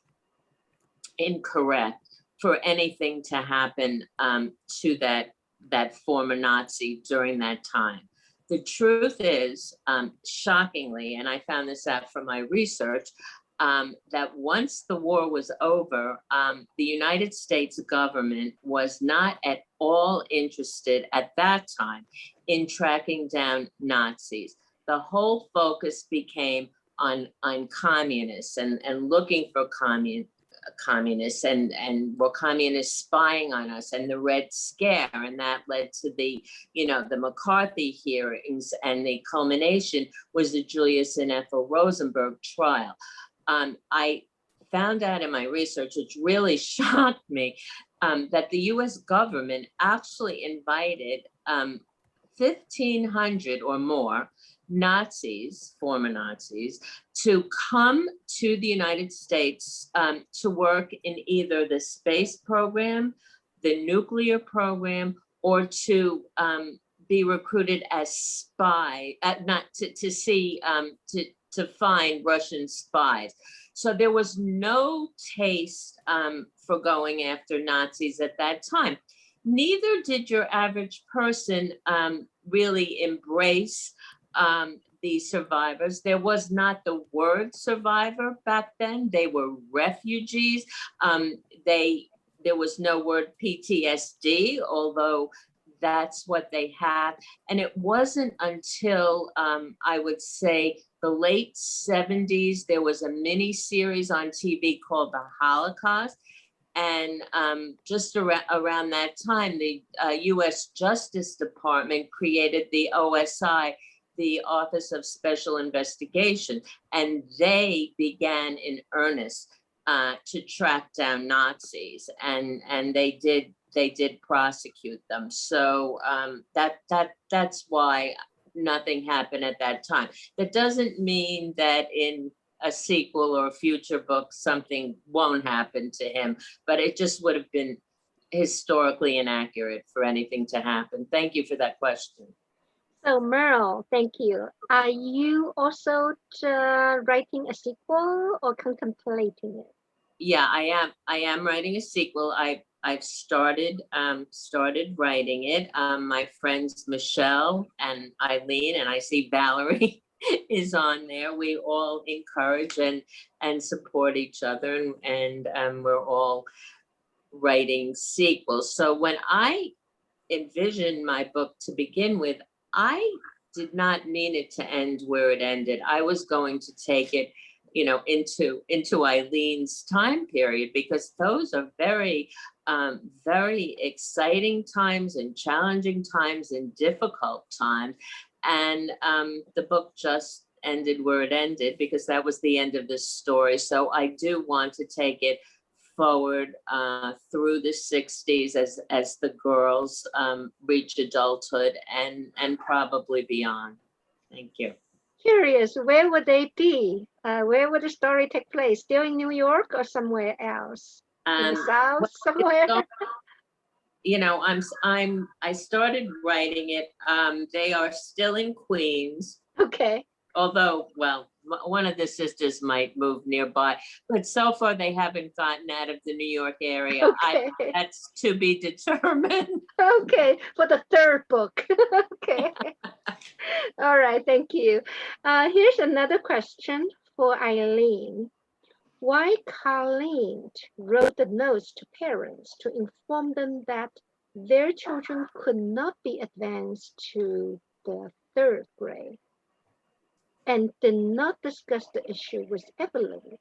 incorrect for anything to happen to that former Nazi during that time. The truth is, shockingly, and I found this out from my research, that once the war was over, the United States government was not at all interested at that time in tracking down Nazis. The whole focus became on communists and looking for communists and were communists spying on us, and the Red Scare, and that led to the McCarthy hearings, and the culmination was the Julius and Ethel Rosenberg trial. I found out in my research, which really shocked me, that the US government actually invited 1,500 or more Nazis, former Nazis, to come to the United States to work in either the space program, the nuclear program, or to be recruited as spy, not to see, to find Russian spies. So there was no taste for going after Nazis at that time. Neither did your average person really embrace the survivors. There was not the word survivor back then. They were refugees. There was no word PTSD, although that's what they had. And it wasn't until I would say the late 70s, there was a mini series on TV called The Holocaust. And just around that time, the US Justice Department created the OSI, the Office of Special Investigation, and they began in earnest to track down Nazis, and they did prosecute them. So that's why nothing happened at that time. That doesn't mean that in a sequel or a future book something won't happen to him, but it just would have been historically inaccurate for anything to happen. Thank you for that question. So Meryl, thank you. Are you also writing a sequel or contemplating it? Yeah, I am writing a sequel. I've started writing it. My friends Michelle and Eileen, and I see Valerie is on there. We all encourage and support each other, and we're all writing sequels. So when I envisioned my book to begin with, I did not mean it to end where it ended. I was going to take it, into Eileen's time period, because those are very, very exciting times and challenging times and difficult times. And the book just ended where it ended because that was the end of the story. So I do want to take it forward through the 60s as the girls reach adulthood and probably beyond. Thank you. Curious, where would they be? Where would the story take place? Still in New York or somewhere else? In the South, somewhere? I started writing it. They are still in Queens. Okay. Although, well, one of the sisters might move nearby, but so far they haven't gotten out of the New York area. Okay. That's to be determined. Okay, for the third book. Okay. All right, thank you. Here's another question for Eileen. Why Colleen wrote the notes to parents to inform them that their children could not be advanced to the third grade, and did not discuss the issue with Evelyn,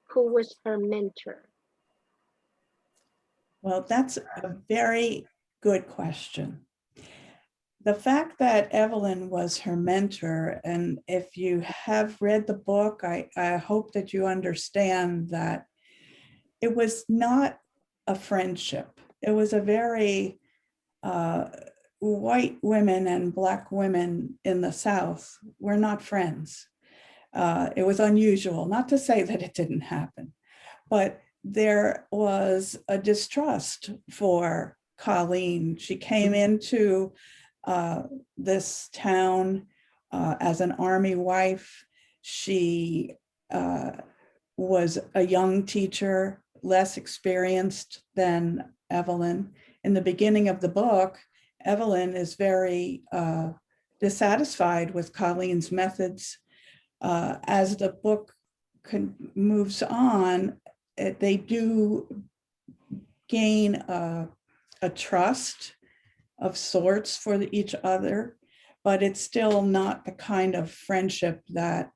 who was her mentor? Well, that's a very good question. The fact that Evelyn was her mentor, and if you have read the book, I hope that you understand that it was not a friendship. It was a very white women and Black women in the South were not friends. It was unusual, not to say that it didn't happen, but there was a distrust for Colleen. She came into this town as an Army wife. She was a young teacher, less experienced than Evelyn. In the beginning of the book, Evelyn is very dissatisfied with Colleen's methods. As the book moves on, they do gain a trust of sorts for each other, but it's still not the kind of friendship that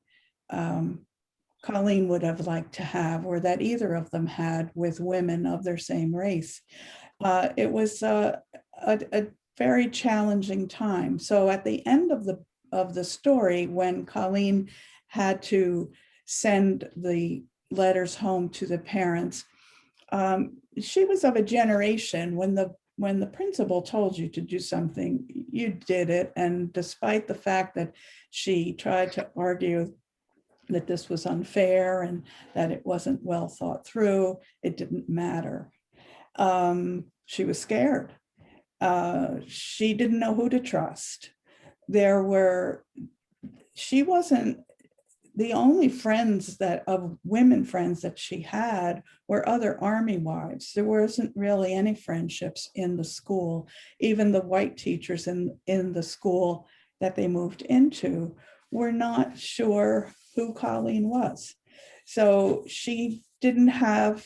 Colleen would have liked to have, or that either of them had with women of their same race. It was a very challenging time. So at the end of the story, when Colleen had to send the letters home to the parents, she was of a generation when the principal told you to do something, you did it. And despite the fact that she tried to argue that this was unfair and that it wasn't well thought through, it didn't matter. She was scared. She didn't know who to trust. She wasn't the only friends of women friends that she had were other Army wives. There wasn't really any friendships in the school. Even the white teachers in the school that they moved into were not sure who Colleen was. So she didn't have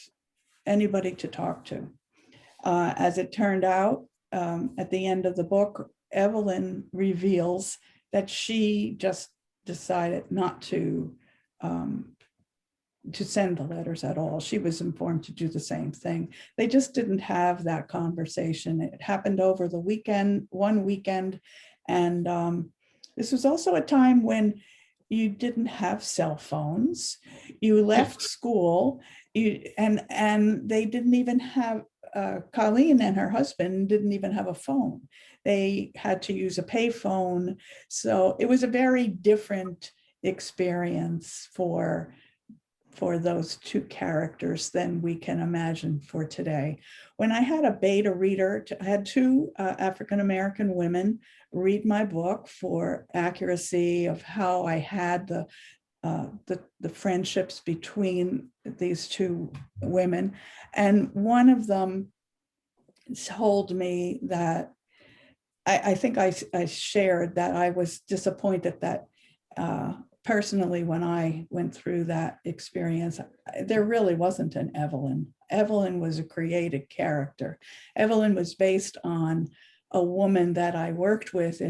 anybody to talk to. As it turned out, at the end of the book, Evelyn reveals that she just decided not to send the letters at all. She was informed to do the same thing. They just didn't have that conversation. It happened over the weekend, one weekend. And this was also a time when you didn't have cell phones. You left school, and they didn't even have, Colleen and her husband didn't even have a phone. They had to use a payphone. So it was a very different experience for those two characters than we can imagine for today. When I had a beta reader, I had two African-American women read my book for accuracy of how I had the friendships between these two women. And one of them told me that I think I shared that I was disappointed that personally, when I went through that experience, there really wasn't an Evelyn. Evelyn was a created character. Evelyn was based on a woman that I worked with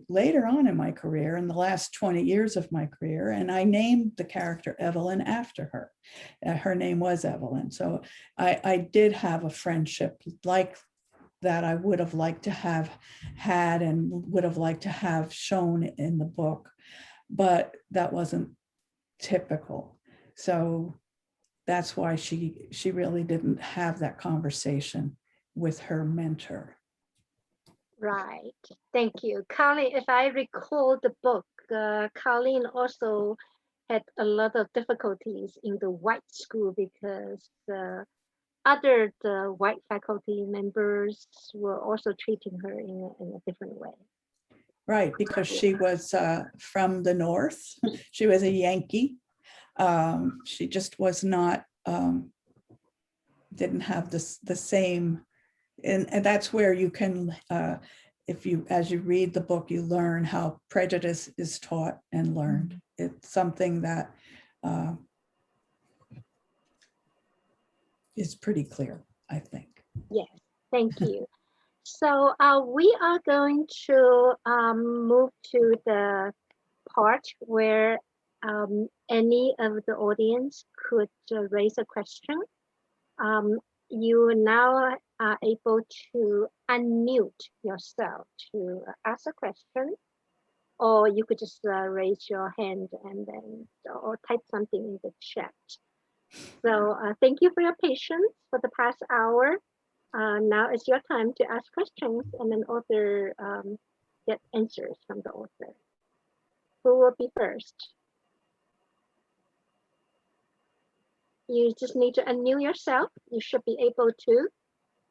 later on in my career, in the last 20 years of my career, and I named the character Evelyn after her. Her name was Evelyn. So I did have a friendship like that I would have liked to have had and would have liked to have shown in the book, but that wasn't typical. So that's why she really didn't have that conversation with her mentor. Right. Thank you. Colleen, if I recall the book, Colleen also had a lot of difficulties in the white school because the white faculty members were also treating her in a different way. Right, because she was from the North. She was a Yankee. She just was not, didn't have the same, and that's where you can, as you read the book, you learn how prejudice is taught and learned. It's something that is pretty clear, I think. Yes, thank you. So we are going to move to the part where any of the audience could raise a question. You now are able to unmute yourself to ask a question, or you could just raise your hand and then or type something in the chat. So thank you for your patience for the past hour. Now it's your time to ask questions and then author get answers from the author. Who will be first? You just need to unmute yourself. You should be able to.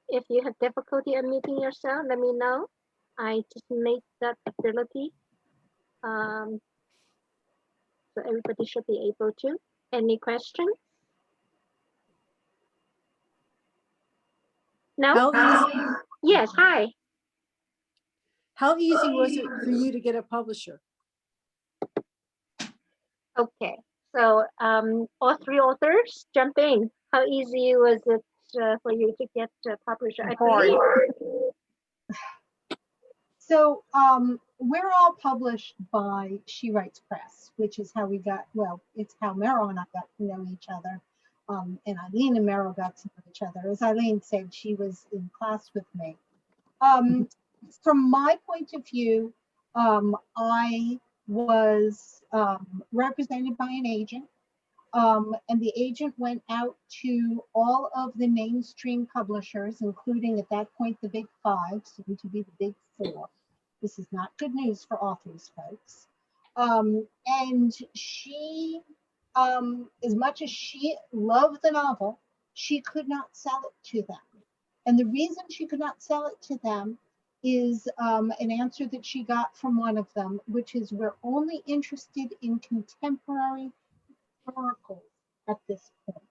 If you have difficulty unmuting yourself, let me know. I just made that ability. So everybody should be able to. Any questions? No? Yes, hi. How easy was it for you to get a publisher? Okay, so all three authors jump in. How easy was it for you to get a publisher? I believe. So we're all published by She Writes Press, which is how we got, well, it's how Meryl and I got to know each other. And Eileen and Meryl got to know each other. As Eileen said, she was in class with me. From my point of view, I was represented by an agent. And the agent went out to all of the mainstream publishers, including at that point the big five, soon to be the big four. This is not good news for authors, folks. And she, as much as she loved the novel, she could not sell it to them. And the reason she could not sell it to them is an answer that she got from one of them, which is, we're only interested in contemporary historical at this point.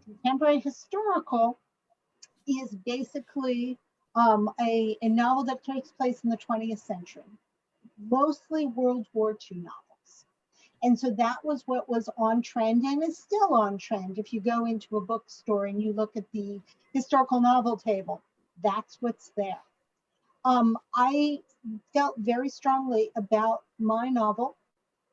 Contemporary historical is basically a novel that takes place in the 20th century, mostly World War II novels. And so that was what was on trend and is still on trend. If you go into a bookstore and you look at the historical novel table, that's what's there. I felt very strongly about my novel.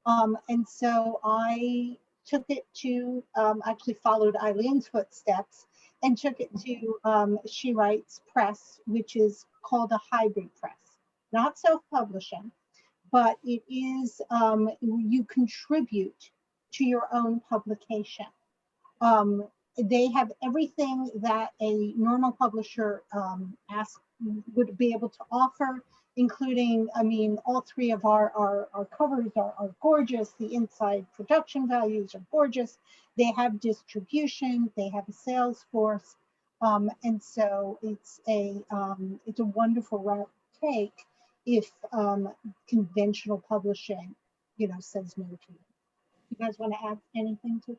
And so I took it to, actually followed Eileen's footsteps and took it to She Writes Press, which is called a hybrid press. Not self-publishing, but it is, you contribute to your own publication. They have everything that a normal publisher would be able to offer, including, I mean, all three of our covers are gorgeous. The inside production values are gorgeous. They have distribution, they have a sales force. And so it's a wonderful route to take if conventional publishing, says no to you. You guys want to add anything to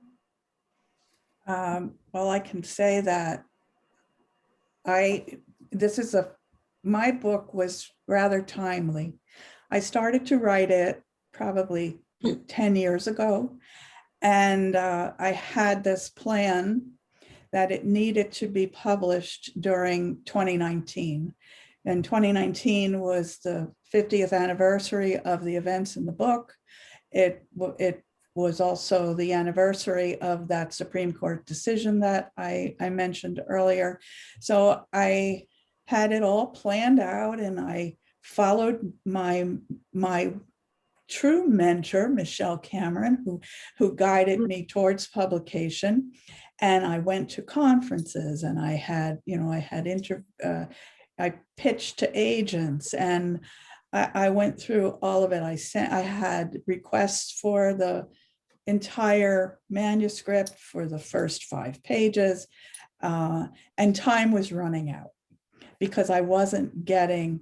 that? Well, I can say that my book was rather timely. I started to write it probably 10 years ago, and I had this plan that it needed to be published during 2019. And 2019 was the 50th anniversary of the events in the book. It was also the anniversary of that Supreme Court decision that I mentioned earlier. So I had it all planned out, and I followed my true mentor, Michelle Cameron, who guided me towards publication. And I went to conferences, and I had I pitched to agents, and I went through all of it. I had requests for the entire manuscript for the first 5 pages, and time was running out because I wasn't getting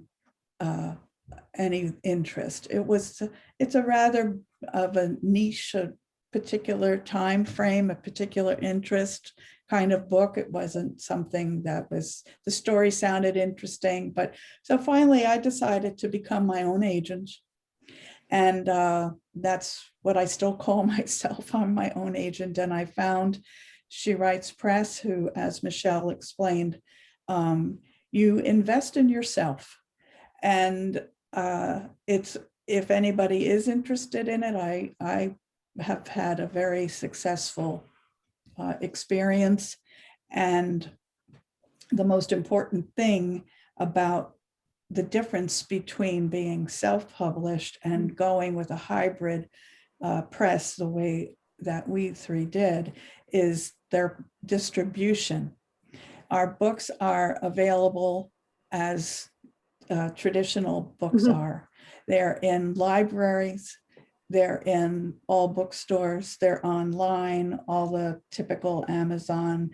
any interest. It's a rather of a niche, a particular time frame, a particular interest kind of book. It wasn't something that the story sounded interesting, but so finally I decided to become my own agent. And that's what I still call myself. I'm my own agent. And I found She Writes Press, who, as Michelle explained, you invest in yourself. And if anybody is interested in it, I have had a very successful experience. And the most important thing about the difference between being self-published and going with a hybrid press, the way that we three did, is their distribution. Our books are available as traditional books are. They're in libraries, they're in all bookstores, they're online, all the typical Amazon,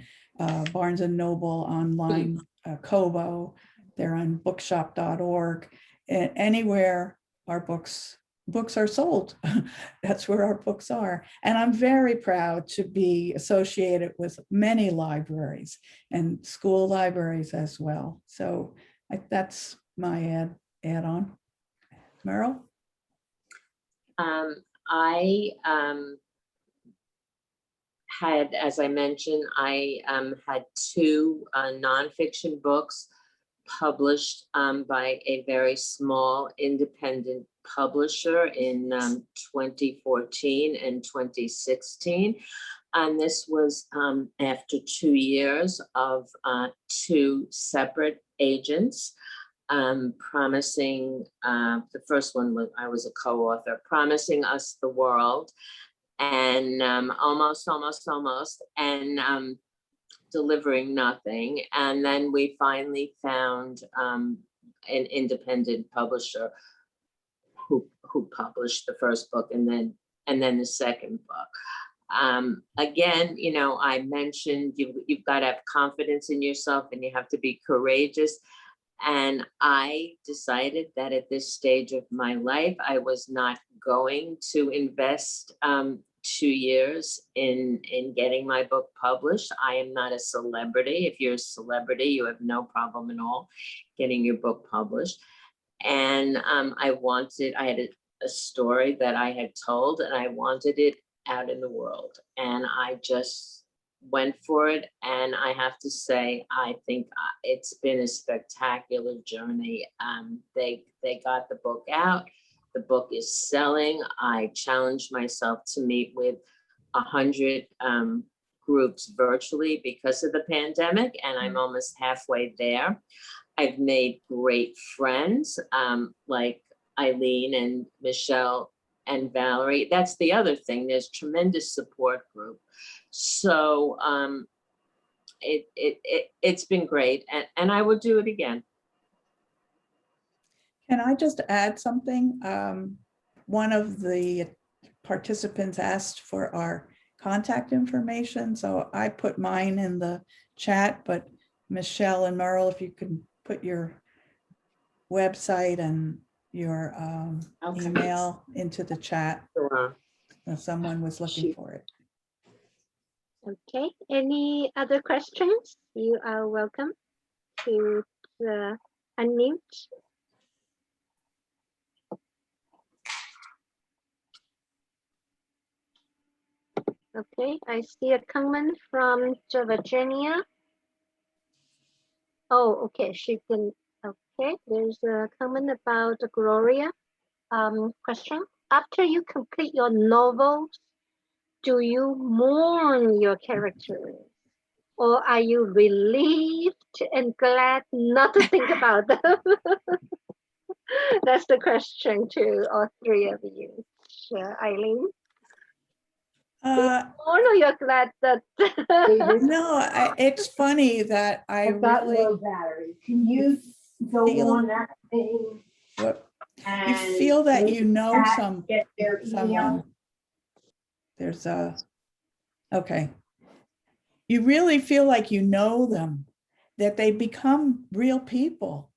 Barnes and Noble online, Kobo. They're on bookshop.org. Anywhere our books are sold, that's where our books are. And I'm very proud to be associated with many libraries and school libraries as well. So that's my add on. Meryl? I had, as I mentioned, I had 2 nonfiction books published by a very small independent publisher in 2014 and 2016. And this was after 2 years of 2 separate agents promising, the first one was, I was a co-author, promising us the world, and almost, and delivering nothing. And then we finally found an independent publisher who published the first book and then the second book. Again, you know, I mentioned you've got to have confidence in yourself and you have to be courageous. And I decided that at this stage of my life, I was not going to invest 2 years in getting my book published. I am not a celebrity. If you're a celebrity, you have no problem at all getting your book published. And I had a story that I had told and I wanted it out in the world. And I just went for it. And I have to say, I think it's been a spectacular journey. They got the book out. The book is selling. I challenged myself to meet with 100 groups virtually because of the pandemic, and I'm almost halfway there. I've made great friends like Eileen and Michelle and Valerie. That's the other thing. There's tremendous support group. So it's been great, and I would do it again. Can I just add something? One of the participants asked for our contact information, so I put mine in the chat, but Michelle and Meryl, if you can put your website and your email into the chat. Sure. Someone was looking for it. Okay, any other questions? You are welcome to unmute. Okay, I see a comment from Virginia. Oh, okay, she can, okay, there's a comment about Gloria. Question, after you complete your novels, do you mourn your characters? Or are you relieved and glad not to think about them? That's the question to all three of you. Eileen? Or you're glad that No, it's funny that I I've got really low battery. Can you go feel- on that thing? you feel that you know Get their email. someone. There's okay. You really feel like you know them, that they become real people.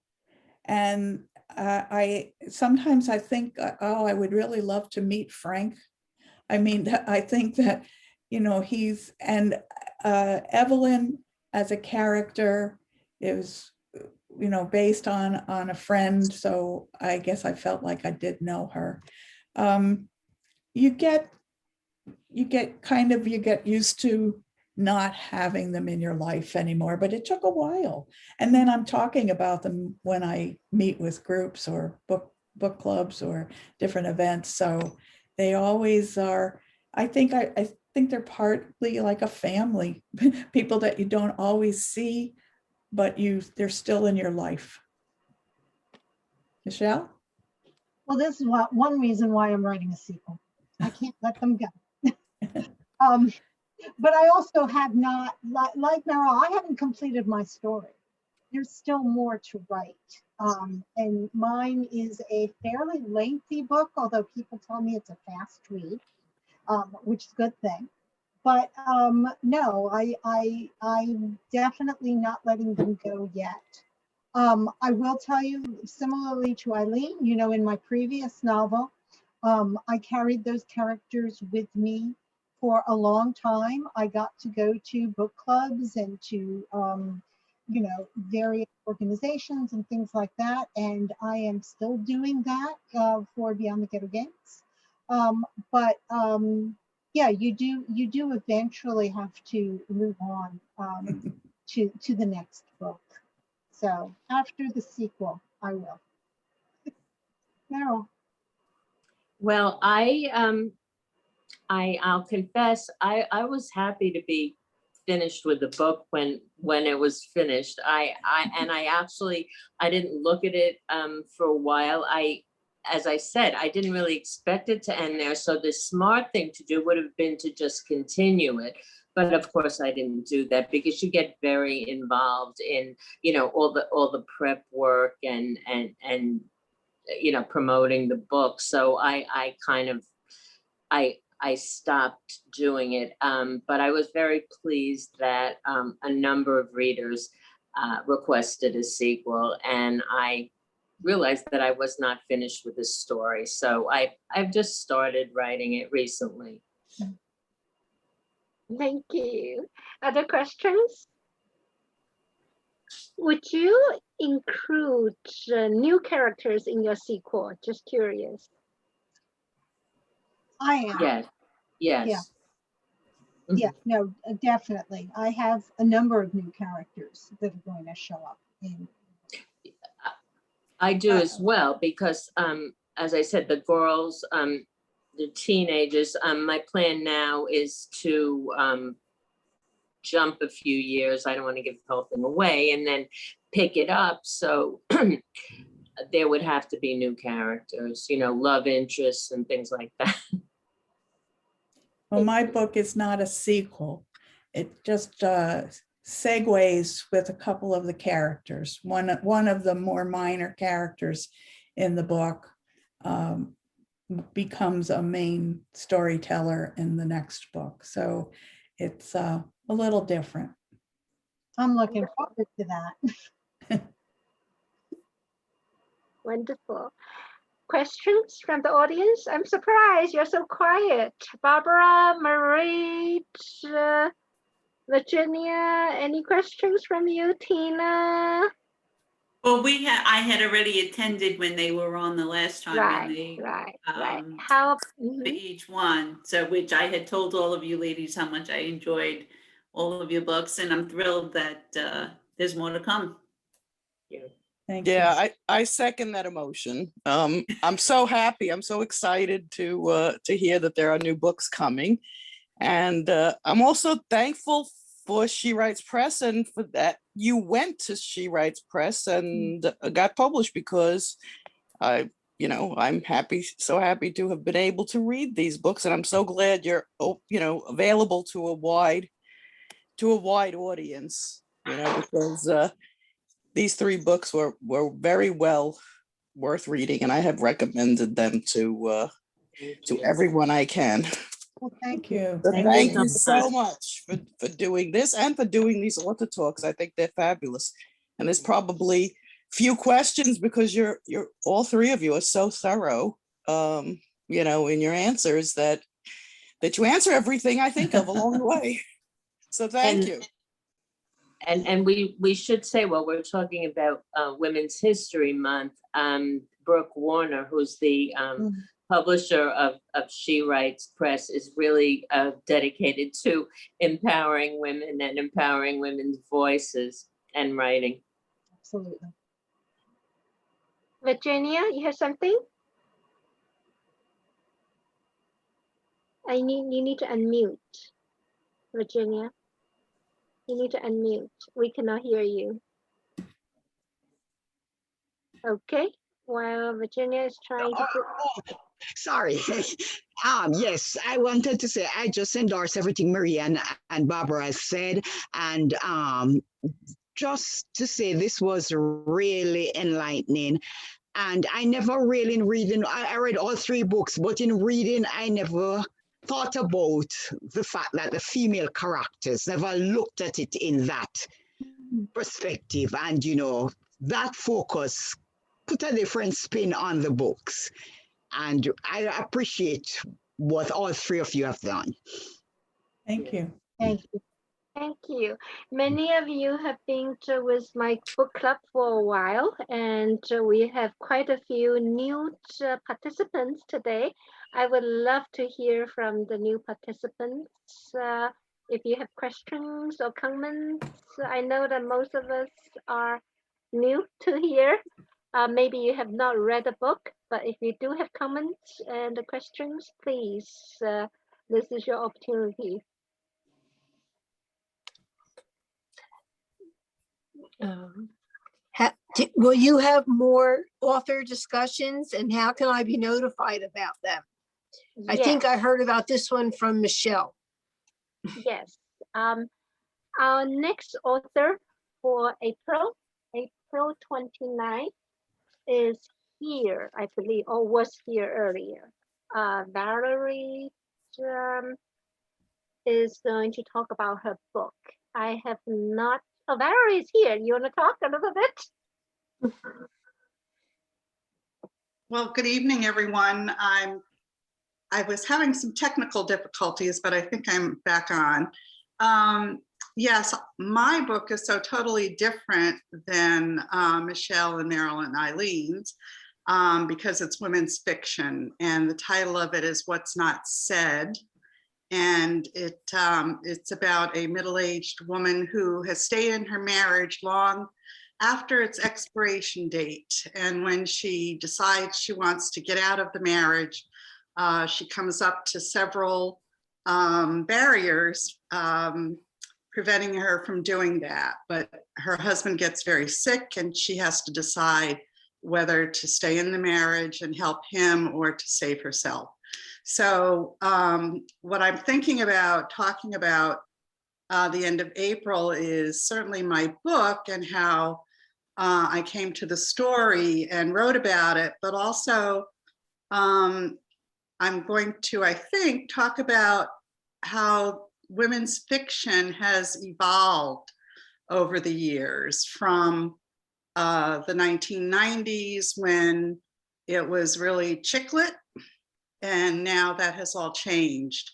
And I sometimes I think, oh, I would really love to meet Frank. I mean, I think that, you know, he's, and Evelyn as a character is, you know, based on a friend. So I guess I felt like I did know her. You get used to not having them in your life anymore, but it took a while. And then I'm talking about them when I meet with groups or book clubs or different events. So they always are, I think they're partly like a family, people that you don't always see, but they're still in your life. Michelle? Well, this is one reason why I'm writing a sequel. I can't let them go. But I also have not, like Meryl, I haven't completed my story. There's still more to write. And mine is a fairly lengthy book, although people tell me it's a fast read, which is a good thing. But no, I'm definitely not letting them go yet. I will tell you, similarly to Eileen, you know, in my previous novel, I carried those characters with me for a long time. I got to go to book clubs and to, you know, various organizations and things like that. And I am still doing that for Beyond the Ghetto Gates. Yeah, you do eventually have to move on to the next book. So after the sequel, I will. Meryl. Well, I'll confess, I was happy to be finished with the book when it was finished. I didn't look at it for a while. As I said, I didn't really expect it to end there. So the smart thing to do would have been to just continue it. But of course, I didn't do that because you get very involved in, all the prep work and promoting the book. So I kind of, I stopped doing it. But I was very pleased that a number of readers requested a sequel, and I realized that I was not finished with the story. So I've just started writing it recently. Thank you. Other questions? Would you include new characters in your sequel? Just curious. I am. Yes, yes. Yeah. Yeah, no, definitely. I have a number of new characters that are going to show up in. I do as well, because as I said, the girls, the teenagers, my plan now is to jump a few years. I don't want to give the whole thing away, and then pick it up. So there would have to be new characters, love interests and things like that. Well, my book is not a sequel. It just segues with a couple of the characters. One of the more minor characters in the book becomes a main storyteller in the next book. So it's a little different. I'm looking forward to that. Wonderful. Questions from the audience? I'm surprised you're so quiet. Barbara, Marie, Virginia, any questions from you? Tina? Well, I had already attended when they were on the last time. Right. How? For each one, so which I had told all of you ladies how much I enjoyed all of your books, and I'm thrilled that there's more to come. Thank you. Yeah, I second that emotion. I'm so happy. I'm so excited to hear that there are new books coming, and I'm also thankful for She Writes Press and for that you went to She Writes Press and got published, because I'm happy, so happy to have been able to read these books, and I'm so glad you're available to a wide audience, because these 3 books were very well worth reading, and I have recommended them to everyone I can. Well, Thank you. So Thank thank you you so so much for doing this and for doing these author talks. I think they're fabulous. And there's probably few questions because you're all 3 of you are so thorough, in your answers that you answer everything I think of along the way. So thank you. And we should say, while we're talking about Women's History Month, Brooke Warner, who's the publisher of She Writes Press, is really dedicated to empowering women and empowering women's voices and writing. Absolutely. Virginia, you have something? You need to unmute. Virginia, you need to unmute. We cannot hear you. Okay, while Virginia is trying to put... Sorry. Yes, I wanted to say I just endorse everything Marie and Barbara said, and just to say this was really enlightening. And I never really I read all 3 books, but in reading, I never thought about the fact that the female characters, never looked at it in that perspective. And, that focus put a different spin on the books. And I appreciate what all 3 of you have done. Thank you. Thank you. Thank you. Many of you have been with my book club for a while, and we have quite a few new participants today. I would love to hear from the new participants. If you have questions or comments, I know that most of us are new to here. Maybe you have not read a book, but if you do have comments and questions, please, this is your opportunity. Will you have more author discussions, and how can I be notified about them? I think I heard about this one from Michelle. Yes, Our next author for April 29th is here, I believe, or was here earlier. Valerie is going to talk about her book. I have not, oh, Valerie is here. You want to talk a little bit? Well, good evening, everyone. I was having some technical difficulties, but I think I'm back on. Yes, my book is so totally different than Michelle and Meryl and Eileen's because it's women's fiction, and the title of it is What's Not Said. And it's about a middle-aged woman who has stayed in her marriage long after its expiration date. And when she decides she wants to get out of the marriage, she comes up to several barriers preventing her from doing that. But her husband gets very sick and she has to decide whether to stay in the marriage and help him or to save herself. So what I'm thinking about talking about the end of April is certainly my book and how I came to the story and wrote about it, but also I'm going to, I think, talk about how women's fiction has evolved over the years from the 1990s when it was really chick lit, and now that has all changed.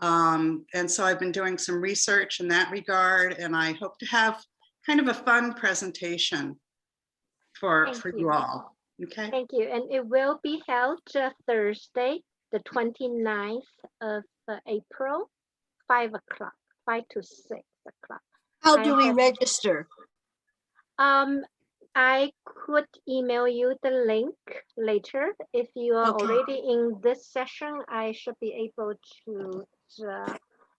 And so I've been doing some research in that regard, and I hope to have kind of a fun presentation for you all. Okay. Thank you. And it will be held Thursday, the 29th of April, 5 o'clock, 5 to 6 o'clock. How do we register? I could email you the link later. If you are already in this session, I should be able to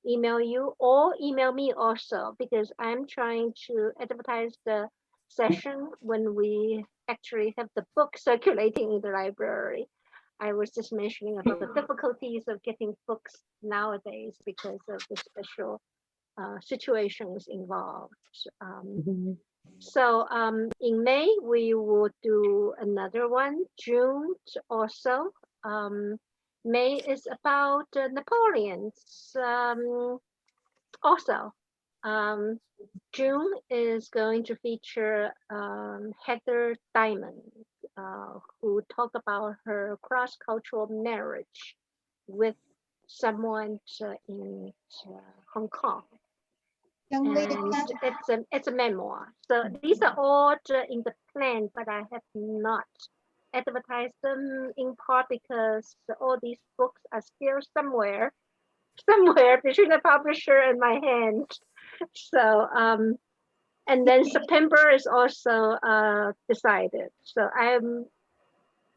email you or email me also, because I'm trying to advertise the session when we actually have the book circulating in the library. I was just mentioning about the difficulties of getting books nowadays because of the special situations involved. So in May, we will do another one, June also. May is about Napoleon's also. June is going to feature Heather Diamond, who talk about her cross-cultural marriage with someone in Hong Kong. And it's a memoir. So these are all in the plan, but I have not advertised them in part because all these books are still somewhere between the publisher and my hand. So and then September is also decided. So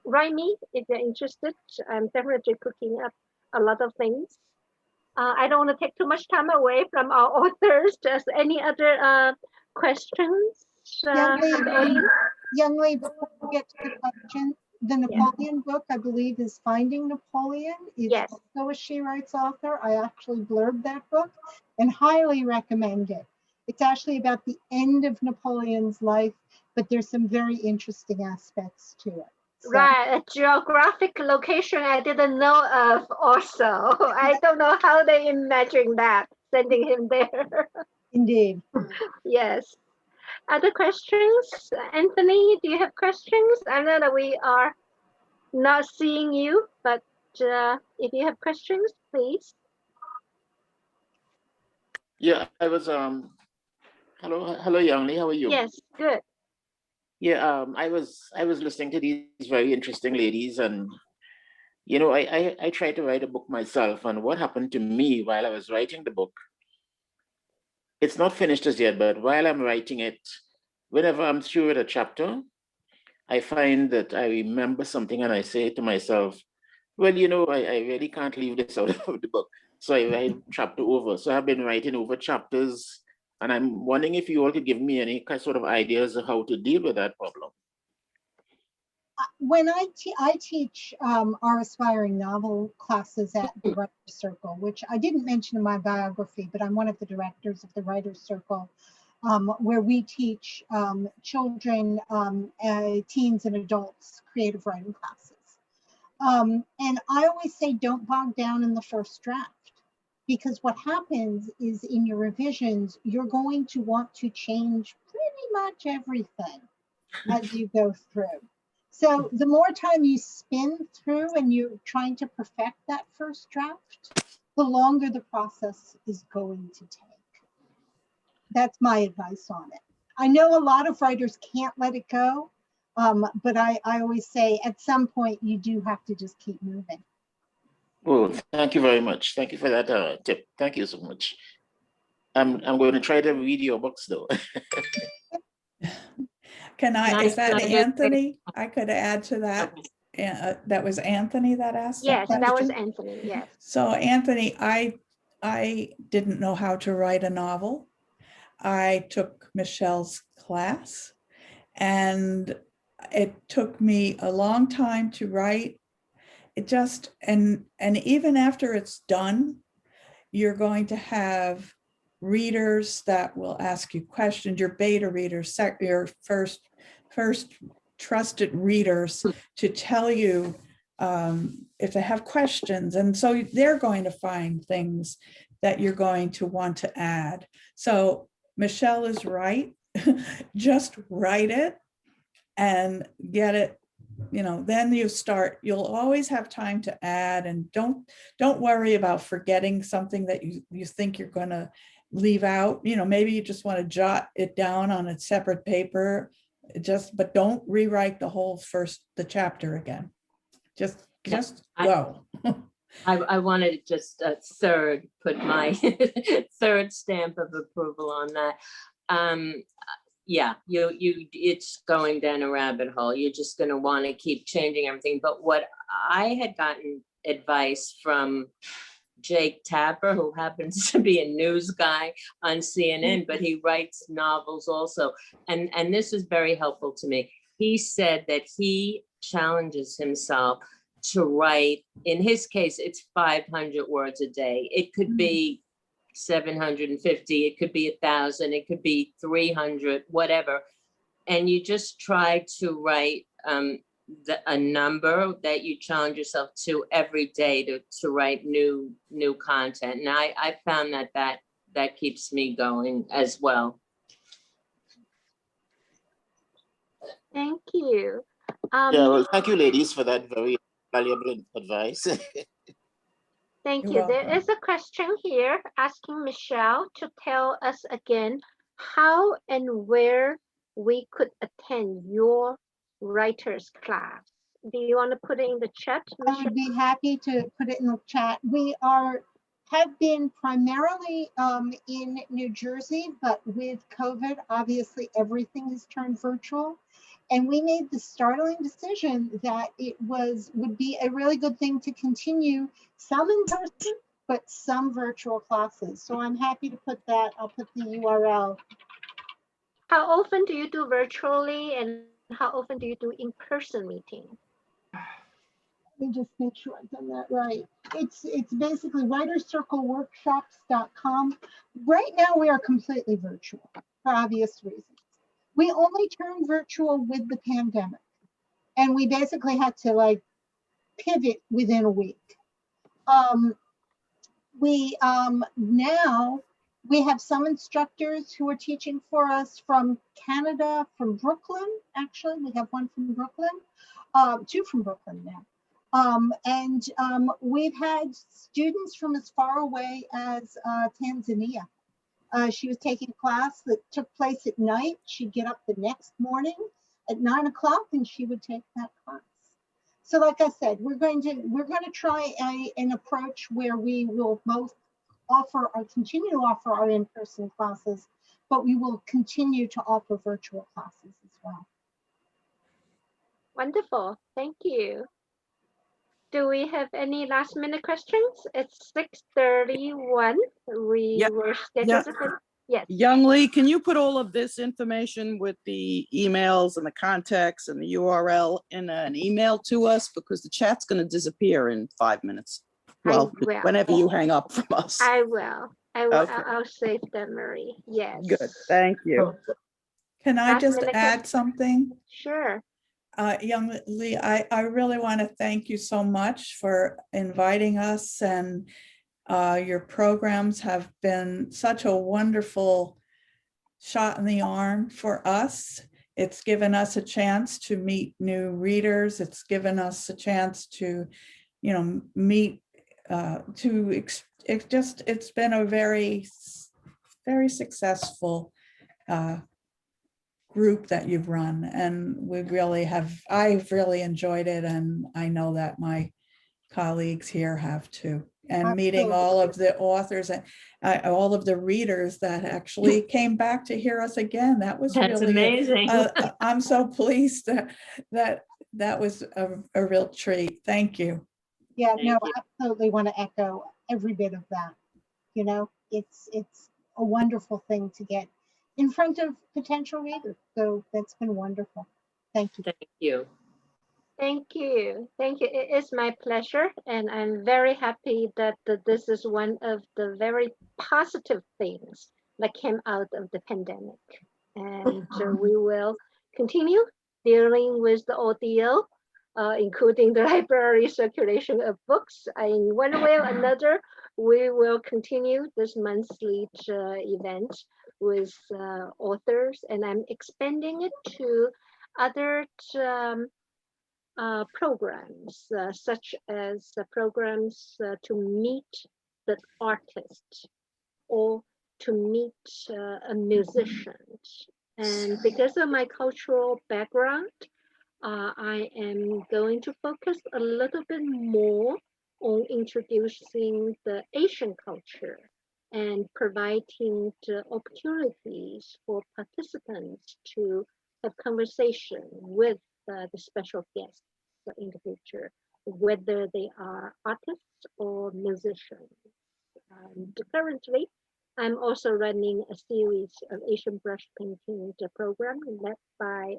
write me if you're interested. I'm definitely cooking up a lot of things. I don't want to take too much time away from our authors. Just any other questions? Yong-Le, before we get to the question, the Napoleon book, I believe, is Finding Napoleon. It's also a She Writes author. I actually blurbed that book and highly recommend it. It's actually about the end of Napoleon's life, but there's some very interesting aspects to it. So. Right, a geographic location I didn't know of also. I don't know how they imagine that, sending him there. Indeed. Yes. Other questions? Anthony, do you have questions? I know that we are not seeing you, but if you have questions, please. Yeah, I was, hello, Yong-Le, how are you? Yes, good. Yeah, I was listening to these very interesting ladies, and you know, I tried to write a book myself, and what happened to me while I was writing the book, it's not finished as yet, but while I'm writing it, whenever I'm through with a chapter, I find that I remember something and I say to myself, well, you know, I really can't leave this out of the book. So I write chapter over. So I've been writing over chapters, and I'm wondering if you all could give me any sort of ideas of how to deal with that problem. When I teach our aspiring novel classes at the Writers Circle, which I didn't mention in my biography, but I'm one of the directors of the Writers Circle, where we teach children, teens and adults creative writing classes. And I always say, don't bog down in the first draft, because what happens is in your revisions, you're going to want to change pretty much everything as you go through. So the more time you spin through and you're trying to perfect that first draft, the longer the process is going to take. That's my advice on it. I know a lot of writers can't let it go, but I always say at some point you do have to just keep moving. Well, thank you very much. Thank you for that tip. Thank you so much. I'm going to try to read your books though. Is that Anthony? I could add to that. That was Anthony that asked that Yes, question? that was Anthony, yes. So Anthony, I didn't know how to write a novel. I took Michelle's class and it took me a long time to write. It just, and even after it's done, you're going to have readers that will ask you questions, your beta readers, your first trusted readers to tell you if they have questions. And so they're going to find things that you're going to want to add. So Michelle is right. Just write it and get it, then you'll always have time to add, and don't worry about forgetting something that you think you're going to leave out. Maybe you just want to jot it down on a separate paper, but don't rewrite the chapter again. Just go. I wanted to just put my third stamp of approval on that. Yeah, it's going down a rabbit hole. You're just going to want to keep changing everything. But what I had gotten advice from Jake Tapper, who happens to be a news guy on CNN, but he writes novels also. And this is very helpful to me. He said that he challenges himself to write, in his case, it's 500 words a day. It could be 750, it could be 1,000, it could be 300, whatever. And you just try to write a number that you challenge yourself to every day to write new content. And I found that keeps me going as well. Thank you. Yeah, well, thank you, ladies, for that very valuable advice. Thank You're you. There welcome. is a question here asking Michelle to tell us again how and where we could attend your writer's class. Do you want to put it in the chat, Michelle? I would be happy to put it in the chat. We have been primarily in New Jersey, but with COVID, obviously everything has turned virtual. And we made the startling decision that it would be a really good thing to continue some in person, but some virtual classes. So I'm happy to put that. I'll put the URL. How often do you do virtually and how often do you do in-person meetings? Let me just make sure I've done that right. It's basically writerscircleworkshops.com. Right now we are completely virtual for obvious reasons. We only turned virtual with the pandemic, and we basically had to pivot within a week. Now we have some instructors who are teaching for us from Canada, from Brooklyn. Actually, we have one from Brooklyn, two from Brooklyn now. We've had students from as far away as Tanzania. She was taking a class that took place at night. She'd get up the next morning at 9 o'clock and she would take that class. So like I said, we're going to try an approach where we will both continue to offer our in-person classes, but we will continue to offer virtual classes as well. Wonderful, thank you. Do we have any last minute questions? It's 6:31. We were scheduled to Yes, Yong-Le, can you put all of this information with the emails and the contacts and the URL in an email to us? Because the chat's going to disappear in 5 minutes. Well, will. whenever you hang up from us. I will. I will. Okay. I'll save them, Marie. Yes. Good, thank you. Can I Last just minute add something? Sure. Yong-Le, I really want to thank you so much for inviting us, and your programs have been such a wonderful shot in the arm for us. It's given us a chance to meet new readers. It's given us a chance to, meet, it's been a very, very successful group that you've run, and I've really enjoyed it, and I know that my colleagues here have too. And meeting all of the authors and all of the readers that actually came back to hear us again. That was That's really amazing. I'm so pleased that was a real treat. Thank you. Yeah, Thank no, you. I absolutely want to echo every bit of that. It's a wonderful thing to get in front of potential readers. So that's been wonderful. Thank you. Thank you. Thank you. Thank you. It is my pleasure. And I'm very happy that this is one of the very positive things that came out of the pandemic. And we will continue dealing with the ordeal, including the library circulation of books. In one way or another, we will continue this monthly event with authors, and I'm expanding it to other programs, such as programs to meet the artist or to meet a musician. And because of my cultural background, I am going to focus a little bit more on introducing the Asian culture and providing the opportunities for participants to have conversation with the special guests in the future, whether they are artists or musicians. And currently, I'm also running a series of Asian brush painting program led by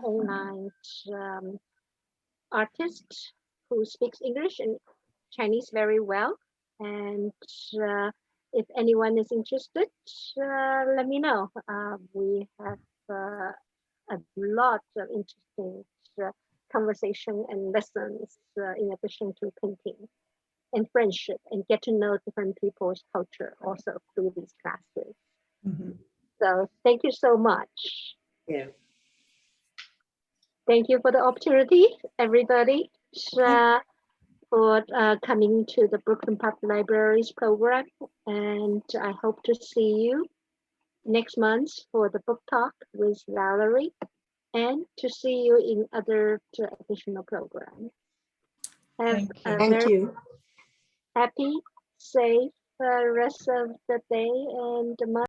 online artist who speaks English and Chinese very well. And if anyone is interested, let me know. We have a lot of interesting conversation and lessons in addition to painting and friendship, and get to know different people's culture also through these classes. Mhm. So thank you so much. Yeah. Thank you for the opportunity, everybody, for coming to the Brooklyn Public Library's program. And I hope to see you next month for the book talk with Valerie, and to see you in other additional programs. Have Thank a you. Thank very you. happy, safe rest of the day and the month.